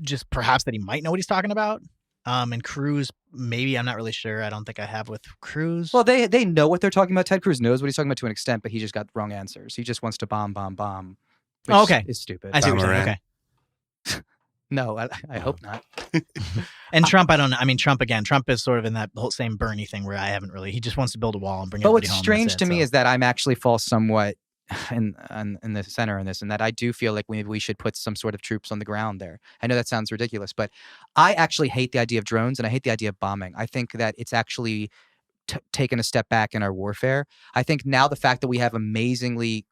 Just perhaps that he might know what he's talking about. And Cruz, maybe, I'm not really sure. I don't think I have with Cruz. Well, they know what they're talking about. Ted Cruz knows what he's talking about to an extent, but he just got wrong answers. He just wants to bomb. Which Okay. is stupid. I see what you're saying. Okay. No, I hope not. And Trump, I don't know. I mean, Trump is sort of in that whole same Bernie thing where I haven't really. He just wants to build a wall and bring everybody home. But what's strange to me is that I'm actually fall somewhat in the center in this, and that I do feel like maybe we should put some sort of troops on the ground there. I know that sounds ridiculous, but I actually hate the idea of drones and I hate the idea of bombing. I think that it's actually taken a step back in our warfare. I think now the fact that we have amazingly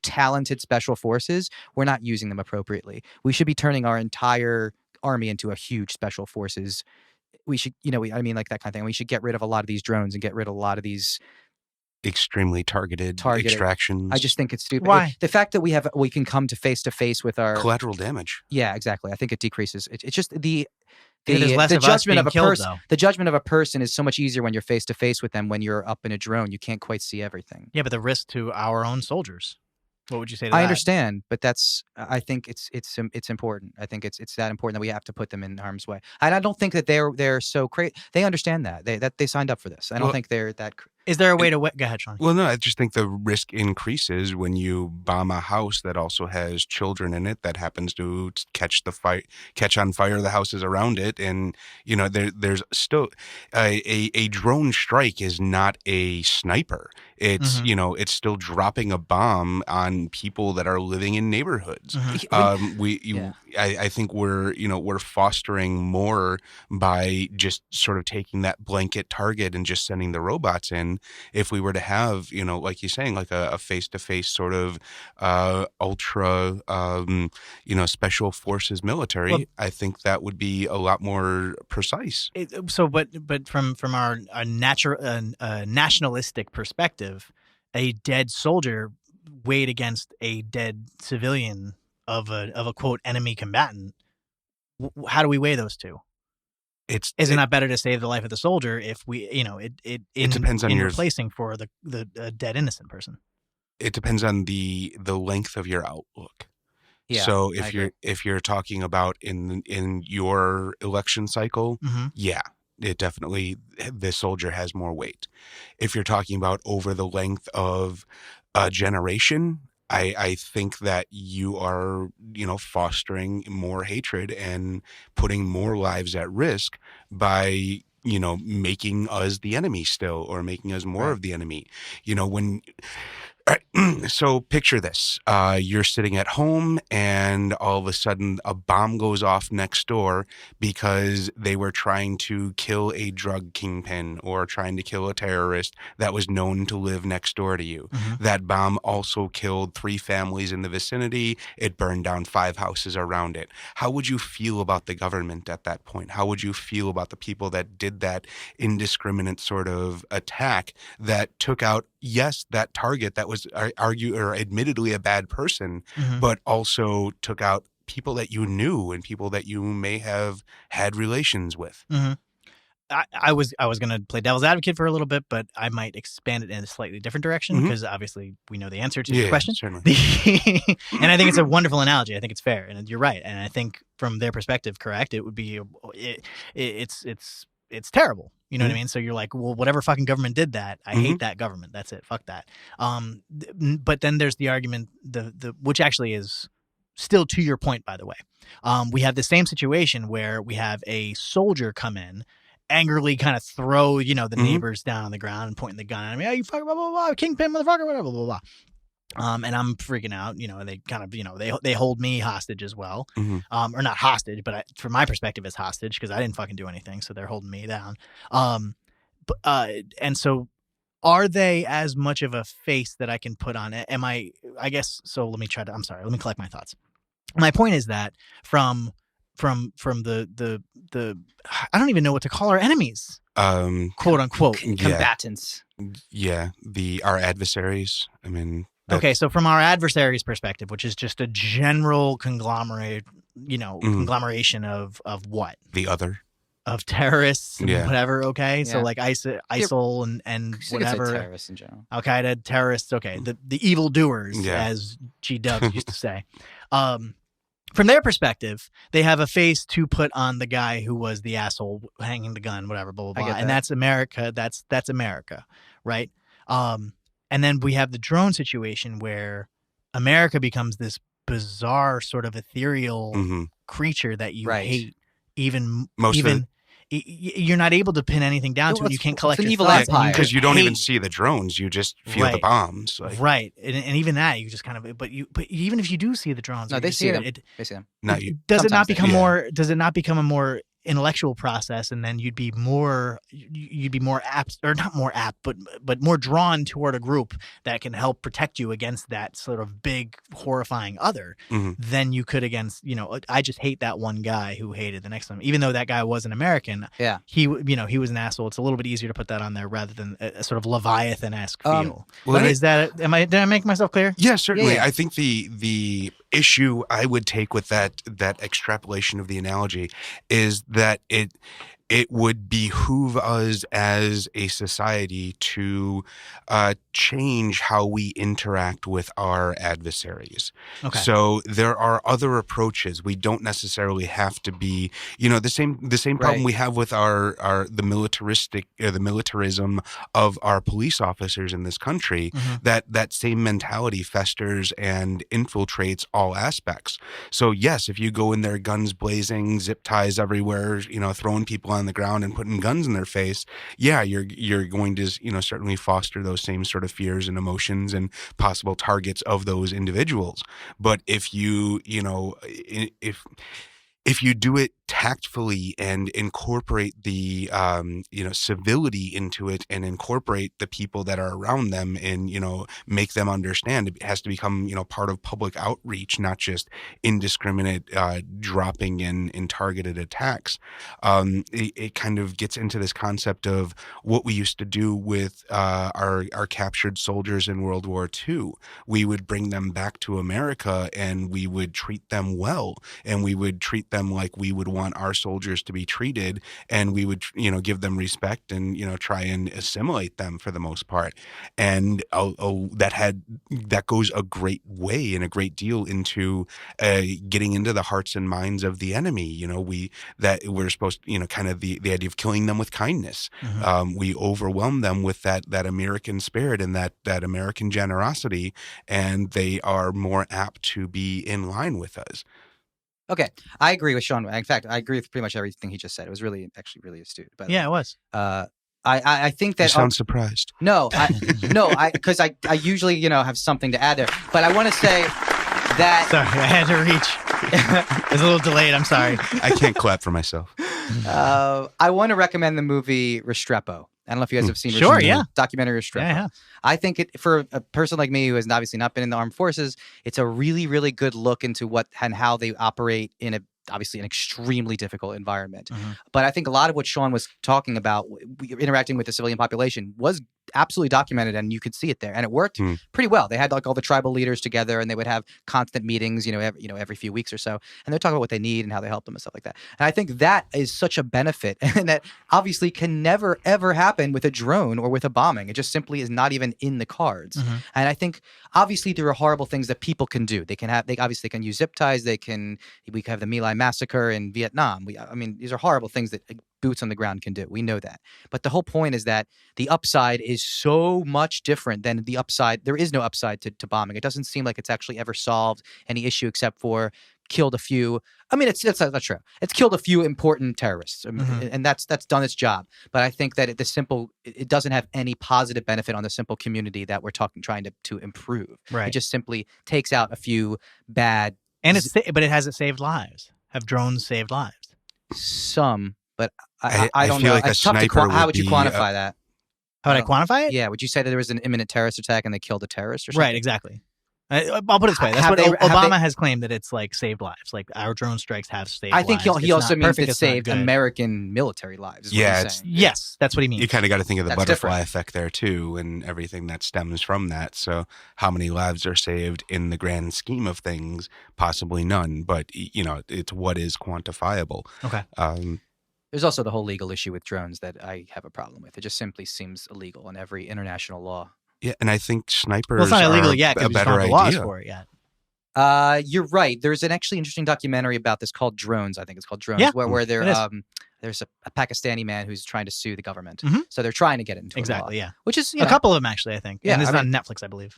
talented special forces, we're not using them appropriately. We should be turning our entire army into a huge special forces. We should, like that kind of thing. We should get rid of a lot of these drones and get rid of a lot of these extremely targeted extractions. I just think it's stupid. Why? The fact that we can come to face with our collateral damage. Yeah, exactly. I think it decreases. It's just the judgment of a person. The judgment of a person is so much easier when you're face to face with them. When you're up in a drone, you can't quite see everything. Yeah, but the risk to our own soldiers. What would you say to that? I understand, but I think it's important. I think it's that important that we have to put them in harm's way. And I don't think that they're so crazy. They understand that they signed up for this. I don't think they're that. Is there a way to go ahead, Sean? Well, no, I just think the risk increases when you bomb a house that also has children in it that happens to catch on fire the houses around it, and there's still a drone strike is not a sniper. It's it's still dropping a bomb on people that are living in neighborhoods. I think we're fostering more by just sort of taking that blanket target and just sending the robots in. If we were to have, like you're saying, like a face-to-face sort of ultra, special forces military, I think that would be a lot more precise. But from our nationalistic perspective, a dead soldier weighed against a dead civilian of a quote enemy combatant, how do we weigh those two? Is it not better to save the life of the soldier if we, it depends on replacing for the dead innocent person? It depends on the length of your outlook. Yeah, so if you're talking about in your election cycle, it definitely, the soldier has more weight. If you're talking about over the length of a generation, I think that you are, fostering more hatred and putting more lives at risk by, making us the enemy still, or making us more of the enemy. So picture this. You're sitting at home and all of a sudden a bomb goes off next door because they were trying to kill a drug kingpin or trying to kill a terrorist that was known to live next door to you. That bomb also killed 3 families in the vicinity. It burned down 5 houses around it. How would you feel about the government at that point? How would you feel about the people that did that indiscriminate sort of attack that took out, yes, that target that was admittedly a bad person, but also took out people that you knew and people that you may have had relations with? I was going to play devil's advocate for a little bit, but I might expand it in a slightly different direction because obviously we know the answer to your question. Certainly. And I think it's a wonderful analogy. I think it's fair, and you're right. And I think from their perspective, correct, it would be it's terrible. You know what I mean? So you're like, well, whatever fucking government did that, I hate that government. That's it. Fuck that. But then there's the argument, which actually is still to your point, by the way. We have the same situation where we have a soldier come in, angrily kind of throw, the neighbors down on the ground and pointing the gun at me. Oh, you fucking blah, blah, blah, kingpin, motherfucker, whatever, blah, blah, blah. And I'm freaking out, they kind of, they hold me hostage as well. Or not hostage, but from my perspective, it's hostage because I didn't fucking do anything. So they're holding me down. And so are they as much of a face that I can put on it? I guess, so let me collect my thoughts. My point is that from the I don't even know what to call our enemies, quote unquote, combatants. Yeah. Our adversaries. I mean, okay, so from our adversaries' perspective, which is just a general conglomerate, conglomeration of what? The other. Of terrorists and whatever, okay? Yeah. So like ISIL and whatever. Terrorists in general. Al-Qaeda, terrorists, okay. The evildoers, as G-Dubs used to say. From their perspective, they have a face to put on the guy who was the asshole hanging the gun, whatever, blah, blah, blah. And that's America. That's America, right? And then we have the drone situation where America becomes this bizarre sort of ethereal creature that you hate. You're not able to pin anything down to it. You can't collect your thoughts because you don't even see the drones. You just feel the bombs. Right, and even that you just kind of. But even if you do see the drones, no, they see them. They see them. Does it not become more? Does it not become a more intellectual process, and then you'd be more apt, or not more apt, but more drawn toward a group that can help protect you against that sort of big horrifying other than you could against, I just hate that one guy who hated the next one, even though that guy was an American. He was an asshole. It's a little bit easier to put that on there rather than a sort of Leviathan-esque feel. Did I make myself clear? Yeah, certainly. Yeah. I think the issue I would take with that extrapolation of the analogy is that it would behoove us as a society to change how we interact with our adversaries. Okay. So there are other approaches. We don't necessarily have to be, the same problem we have with the militarism of our police officers in this country. That same mentality festers and infiltrates all aspects. So yes, if you go in there guns blazing, zip ties everywhere, throwing people on the ground and putting guns in their face, yeah, you're going to certainly foster those same sort of fears and emotions and possible targets of those individuals. But if if you do it tactfully and incorporate the civility into it and incorporate the people that are around them and make them understand, it has to become part of public outreach, not just indiscriminate dropping in targeted attacks. It kind of gets into this concept of what we used to do with our captured soldiers in World War II. We would bring them back to America and we would treat them well, and we would treat them like we would want our soldiers to be treated, and we would give them respect and try and assimilate them for the most part. And that goes a great way and a great deal into getting into the hearts and minds of the enemy. We're supposed to, kind of the idea of killing them with kindness. We overwhelm them with that American spirit and that American generosity, and they are more apt to be in line with us. Okay, I agree with Sean. In fact, I agree with pretty much everything he just said. It was really astute. But yeah, it was. I think that you sound surprised. No, because I usually have something to add there. But I want to say that sorry, I had to reach. It was a little delayed. I'm sorry. I can't clap for myself. I want to recommend the movie Restrepo. I don't know if you guys have seen documentary Restrepo. Yeah. I think for a person like me who has obviously not been in the armed forces, it's a really, really good look into what and how they operate in obviously an extremely difficult environment. But I think a lot of what Sean was talking about, interacting with the civilian population, was absolutely documented, and you could see it there, and it worked pretty well. They had like all the tribal leaders together, and they would have constant meetings, every few weeks or so, and they're talking about what they need and how they help them and stuff like that. And I think that is such a benefit, and that obviously can never ever happen with a drone or with a bombing. It just simply is not even in the cards. And I think obviously there are horrible things that people can do. They obviously can use zip ties. We can have the My Lai massacre in Vietnam. These are horrible things that boots on the ground can do. We know that. But the whole point is that the upside is so much different than the upside. There is no upside to bombing. It doesn't seem like it's actually ever solved any issue except for killed a few. It's not true. It's killed a few important terrorists, and that's done its job. But I think that it doesn't have any positive benefit on the simple community that we're trying to improve. Right. It just simply takes out a few bad. And but it hasn't saved lives. Have drones saved lives? Some. But I don't feel know. like it's tough to how would you quantify that? How would I quantify it? Yeah. Would you say that there was an imminent terrorist attack and they killed a terrorist or something? Right, exactly. I'll put it this way. That's what Obama has claimed, that it's like saved lives. Like our drone strikes have saved lives. I think he also means it saved American military lives. Yes, that's what he means. You kind of got to think of the butterfly effect there too, and everything that stems from that. So how many lives are saved in the grand scheme of things? Possibly none, but it's what is quantifiable. Okay. There's also the whole legal issue with drones that I have a problem with. It just simply seems illegal in every international law. Yeah, and I think snipers it's not illegal yet are a better idea. Laws for it yet. You're right. There's an actually interesting documentary about this called Drones. I think it's called Drones, where there's a Pakistani man who's trying to sue the government. So they're trying to get into exactly, law, yeah. Which is a couple of them actually, I think. Yeah, and this is on Netflix, I believe.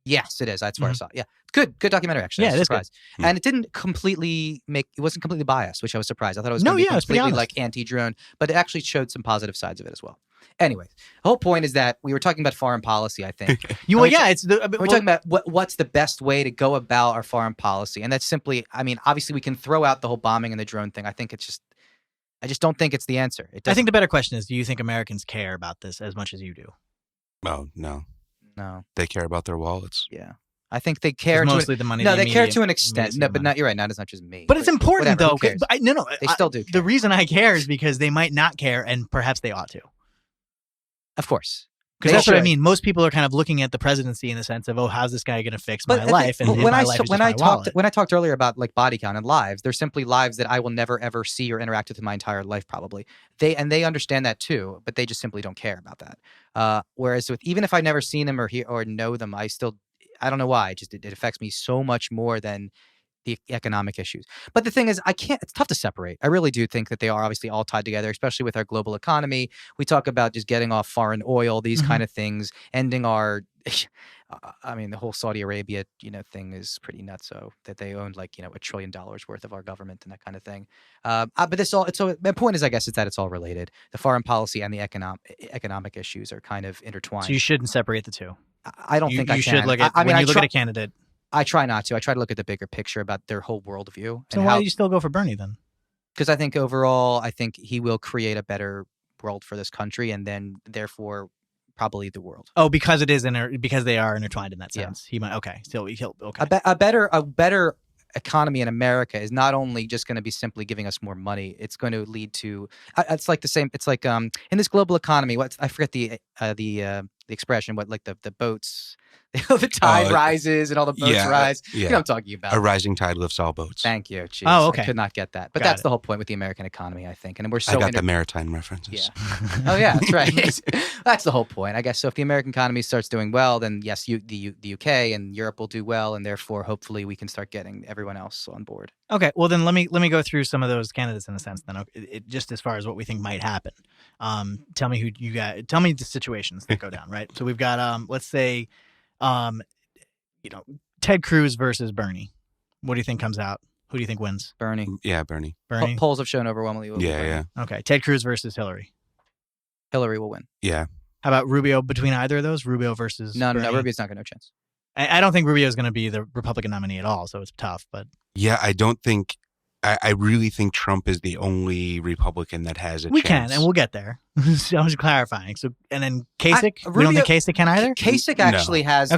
Yes, it is. That's where I saw it. Yeah, good documentary actually. Yeah, I was it is surprised. And it didn't completely it wasn't completely biased, which I was surprised. I thought it was No, going to be let's be completely honest. like anti-drone, but it actually showed some positive sides of it as well. Anyways, the whole point is that we were talking about foreign policy, I think. We're talking about what's the best way to go about our foreign policy, and that's simply, obviously we can throw out the whole bombing and the drone thing. I just don't think it's the answer. I think the better question is, do you think Americans care about this as much as you do? Oh, no. No. They care about their wallets. Yeah. I think they care mostly the money. No, they care to an extent. No, but not. You're right. Not as much as me. But it's important though. No. They still do care. The reason I care is because they might not care, and perhaps they ought to. Of course. Because that's what I mean. Most people are kind of looking at the presidency in the sense of, oh, how's this guy going to fix my life? And when my I life is when just I my talked wallet. when I talked earlier about like body count and lives, they're simply lives that I will never ever see or interact with in my entire life. Probably they understand that too, but they just simply don't care about that. Whereas even if I've never seen them or know them, I don't know why. It affects me so much more than the economic issues. But the thing is, it's tough to separate. I really do think that they are obviously all tied together, especially with our global economy. We talk about just getting off foreign oil, these kind of things, ending our, I mean, the whole Saudi Arabia, thing is pretty nuts. So that they owned like, $1 trillion worth of our government and that kind of thing. But so my point is, I guess, that it's all related. The foreign policy and the economic issues are kind of intertwined. So you shouldn't separate the two. I don't think I can. You should look at, when you look at a candidate. I try not to. I try to look at the bigger picture about their whole worldview. So why do you still go for Bernie then? Because I think overall, he will create a better world for this country, and then therefore probably the world. Oh, because because they are intertwined in that sense. Yeah. He might. Okay, so he'll. Okay. A better economy in America is not only just going to be simply giving us more money. It's going to lead to. It's like the same. It's like in this global economy. I forget the expression. What like the boats. The tide rises and all the boats rise. Yeah. You know what I'm talking about. A rising tide lifts all boats. Thank you. Jeez, oh, okay. I could not get that. But that's the whole point with the American economy, I think. And we're so I got the maritime references. Yeah. Oh, yeah, that's right. That's the whole point. I guess so if the American economy starts doing well, then yes, the UK and Europe will do well. And therefore, hopefully, we can start getting everyone else on board. Okay. Well, then let me go through some of those candidates in a sense then. Just as far as what we think might happen. Tell me tell me the situations that go down, right? So we've got, let's say, Ted Cruz versus Bernie. What do you think comes out? Who do you think wins? Bernie. Yeah, Bernie. Polls have shown overwhelmingly. Yeah. Okay. Ted Cruz versus Hillary. Hillary will win. Yeah. How about Rubio between either of those? Rubio versus Bernie? No, Rubio's not going to have a chance. I don't think Rubio is going to be the Republican nominee at all, so it's tough. But yeah, I don't think. I really think Trump is the only Republican that has a chance. We can, and we'll get there. So I'm just clarifying. So, and then Kasich? We don't think Kasich can either? Kasich actually has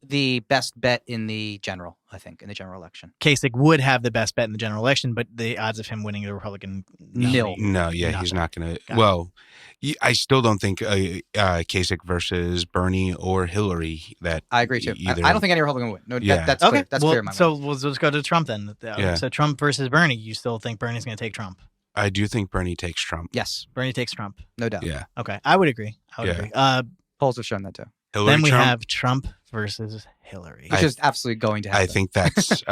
the best bet in the general, I think, in the general election. Kasich would have the best bet in the general election, but the odds of him winning the Republican nil. No, yeah, he's not going to. Well, I still don't think Kasich versus Bernie or Hillary. That I agree too. I don't think any Republican will win. No, that's okay. Clear. That's clear in my mind. So let's just go to Trump then. So Trump versus Bernie. You still think Bernie's going to take Trump? I do think Bernie takes Trump. Yes, Bernie takes Trump. No doubt. Yeah. Okay, I would agree. Polls have shown that too. Hillary, then we Trump, have Trump versus Hillary. Which is absolutely going to happen. I think that's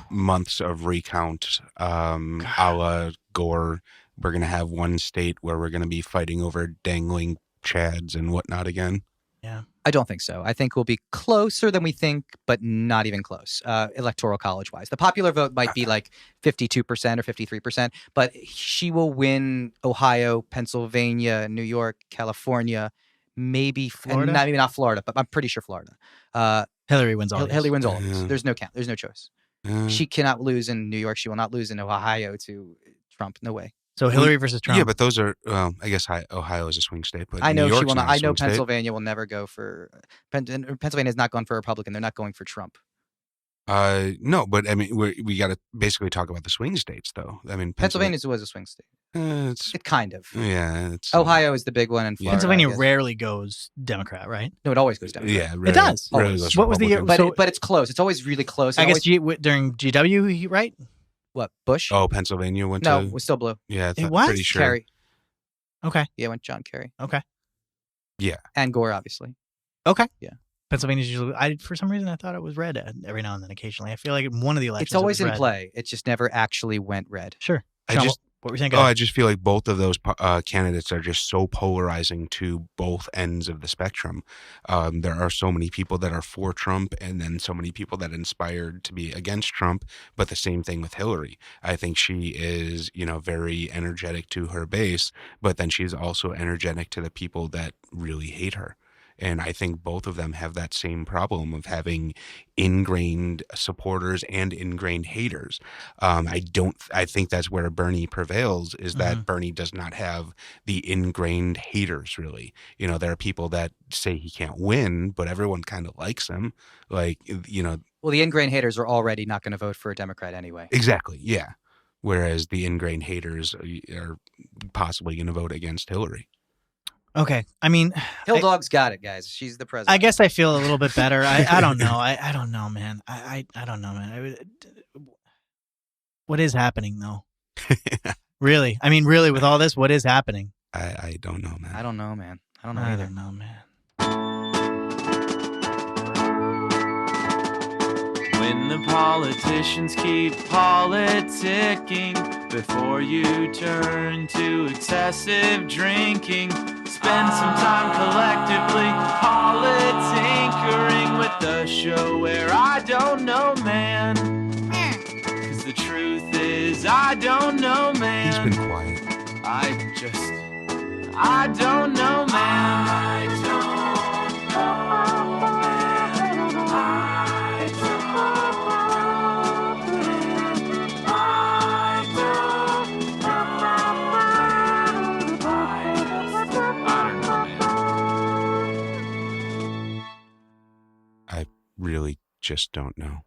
months of recount a la Gore. We're going to have one state where we're going to be fighting over dangling chads and whatnot again. Yeah. I don't think so. I think we'll be closer than we think, but not even close, electoral college-wise. The popular vote might be like 52% or 53%, but she will win Ohio, Pennsylvania, New York, California, maybe Florida? And not Florida, but I'm pretty sure Florida. Hillary wins all. Hillary wins all of these. There's no count. There's no choice. She cannot lose in New York. She will not lose in Ohio to Trump. No way. So Hillary versus Trump. Yeah, but those are. I guess Ohio is a swing state, but I know New York's she will not. I know Pennsylvania state. will never go for. Pennsylvania has not gone for a Republican. They're not going for Trump. No, but I mean, we got to basically talk about the swing states, though. I mean, Pennsylvania was a swing state. It kind of. Yeah. Ohio is the big one, and Florida. Pennsylvania rarely goes Democrat, right? No, it always goes Democrat. Yeah, it does. What was the year? But it's close. It's always really close. I guess during GW, right? What, Bush? Oh, Pennsylvania went to... No, it was still blue. Yeah, it was? Pretty sure. Kerry. Okay. Yeah, it went John Kerry. Okay. Yeah. And Gore, obviously. Okay. Yeah. Pennsylvania's usually... for some reason, I thought it was red every now and then occasionally. I feel like one of the elections it's always in red. Play. It just never actually went red. Sure. What were you saying? I just feel like both of those candidates are just so polarizing to both ends of the spectrum. There are so many people that are for Trump and then so many people that inspired to be against Trump, but the same thing with Hillary. I think she is, very energetic to her base, but then she's also energetic to the people that really hate her. And I think both of them have that same problem of having ingrained supporters and ingrained haters. I think that's where Bernie prevails, is that Bernie does not have the ingrained haters, really. There are people that say he can't win, but everyone kind of likes him. Well, the ingrained haters are already not going to vote for a Democrat anyway. Exactly, yeah. Whereas the ingrained haters are possibly going to vote against Hillary. Okay. I mean, Hill Dog's got it, guys. She's the president. I guess I feel a little bit better. I don't know. I don't know, man. I don't know, man. What is happening, though? Really? I mean, really, with all this, what is happening? I don't know, man. I don't know, man. I don't know either. I don't know, man. When the politicians keep politicking before you turn to excessive drinking, spend some time collectively politinkering with the show where I don't know, man. 'Cause the truth is, I don't know, man. He's been quiet. I don't know, man. I don't know, I really just don't know.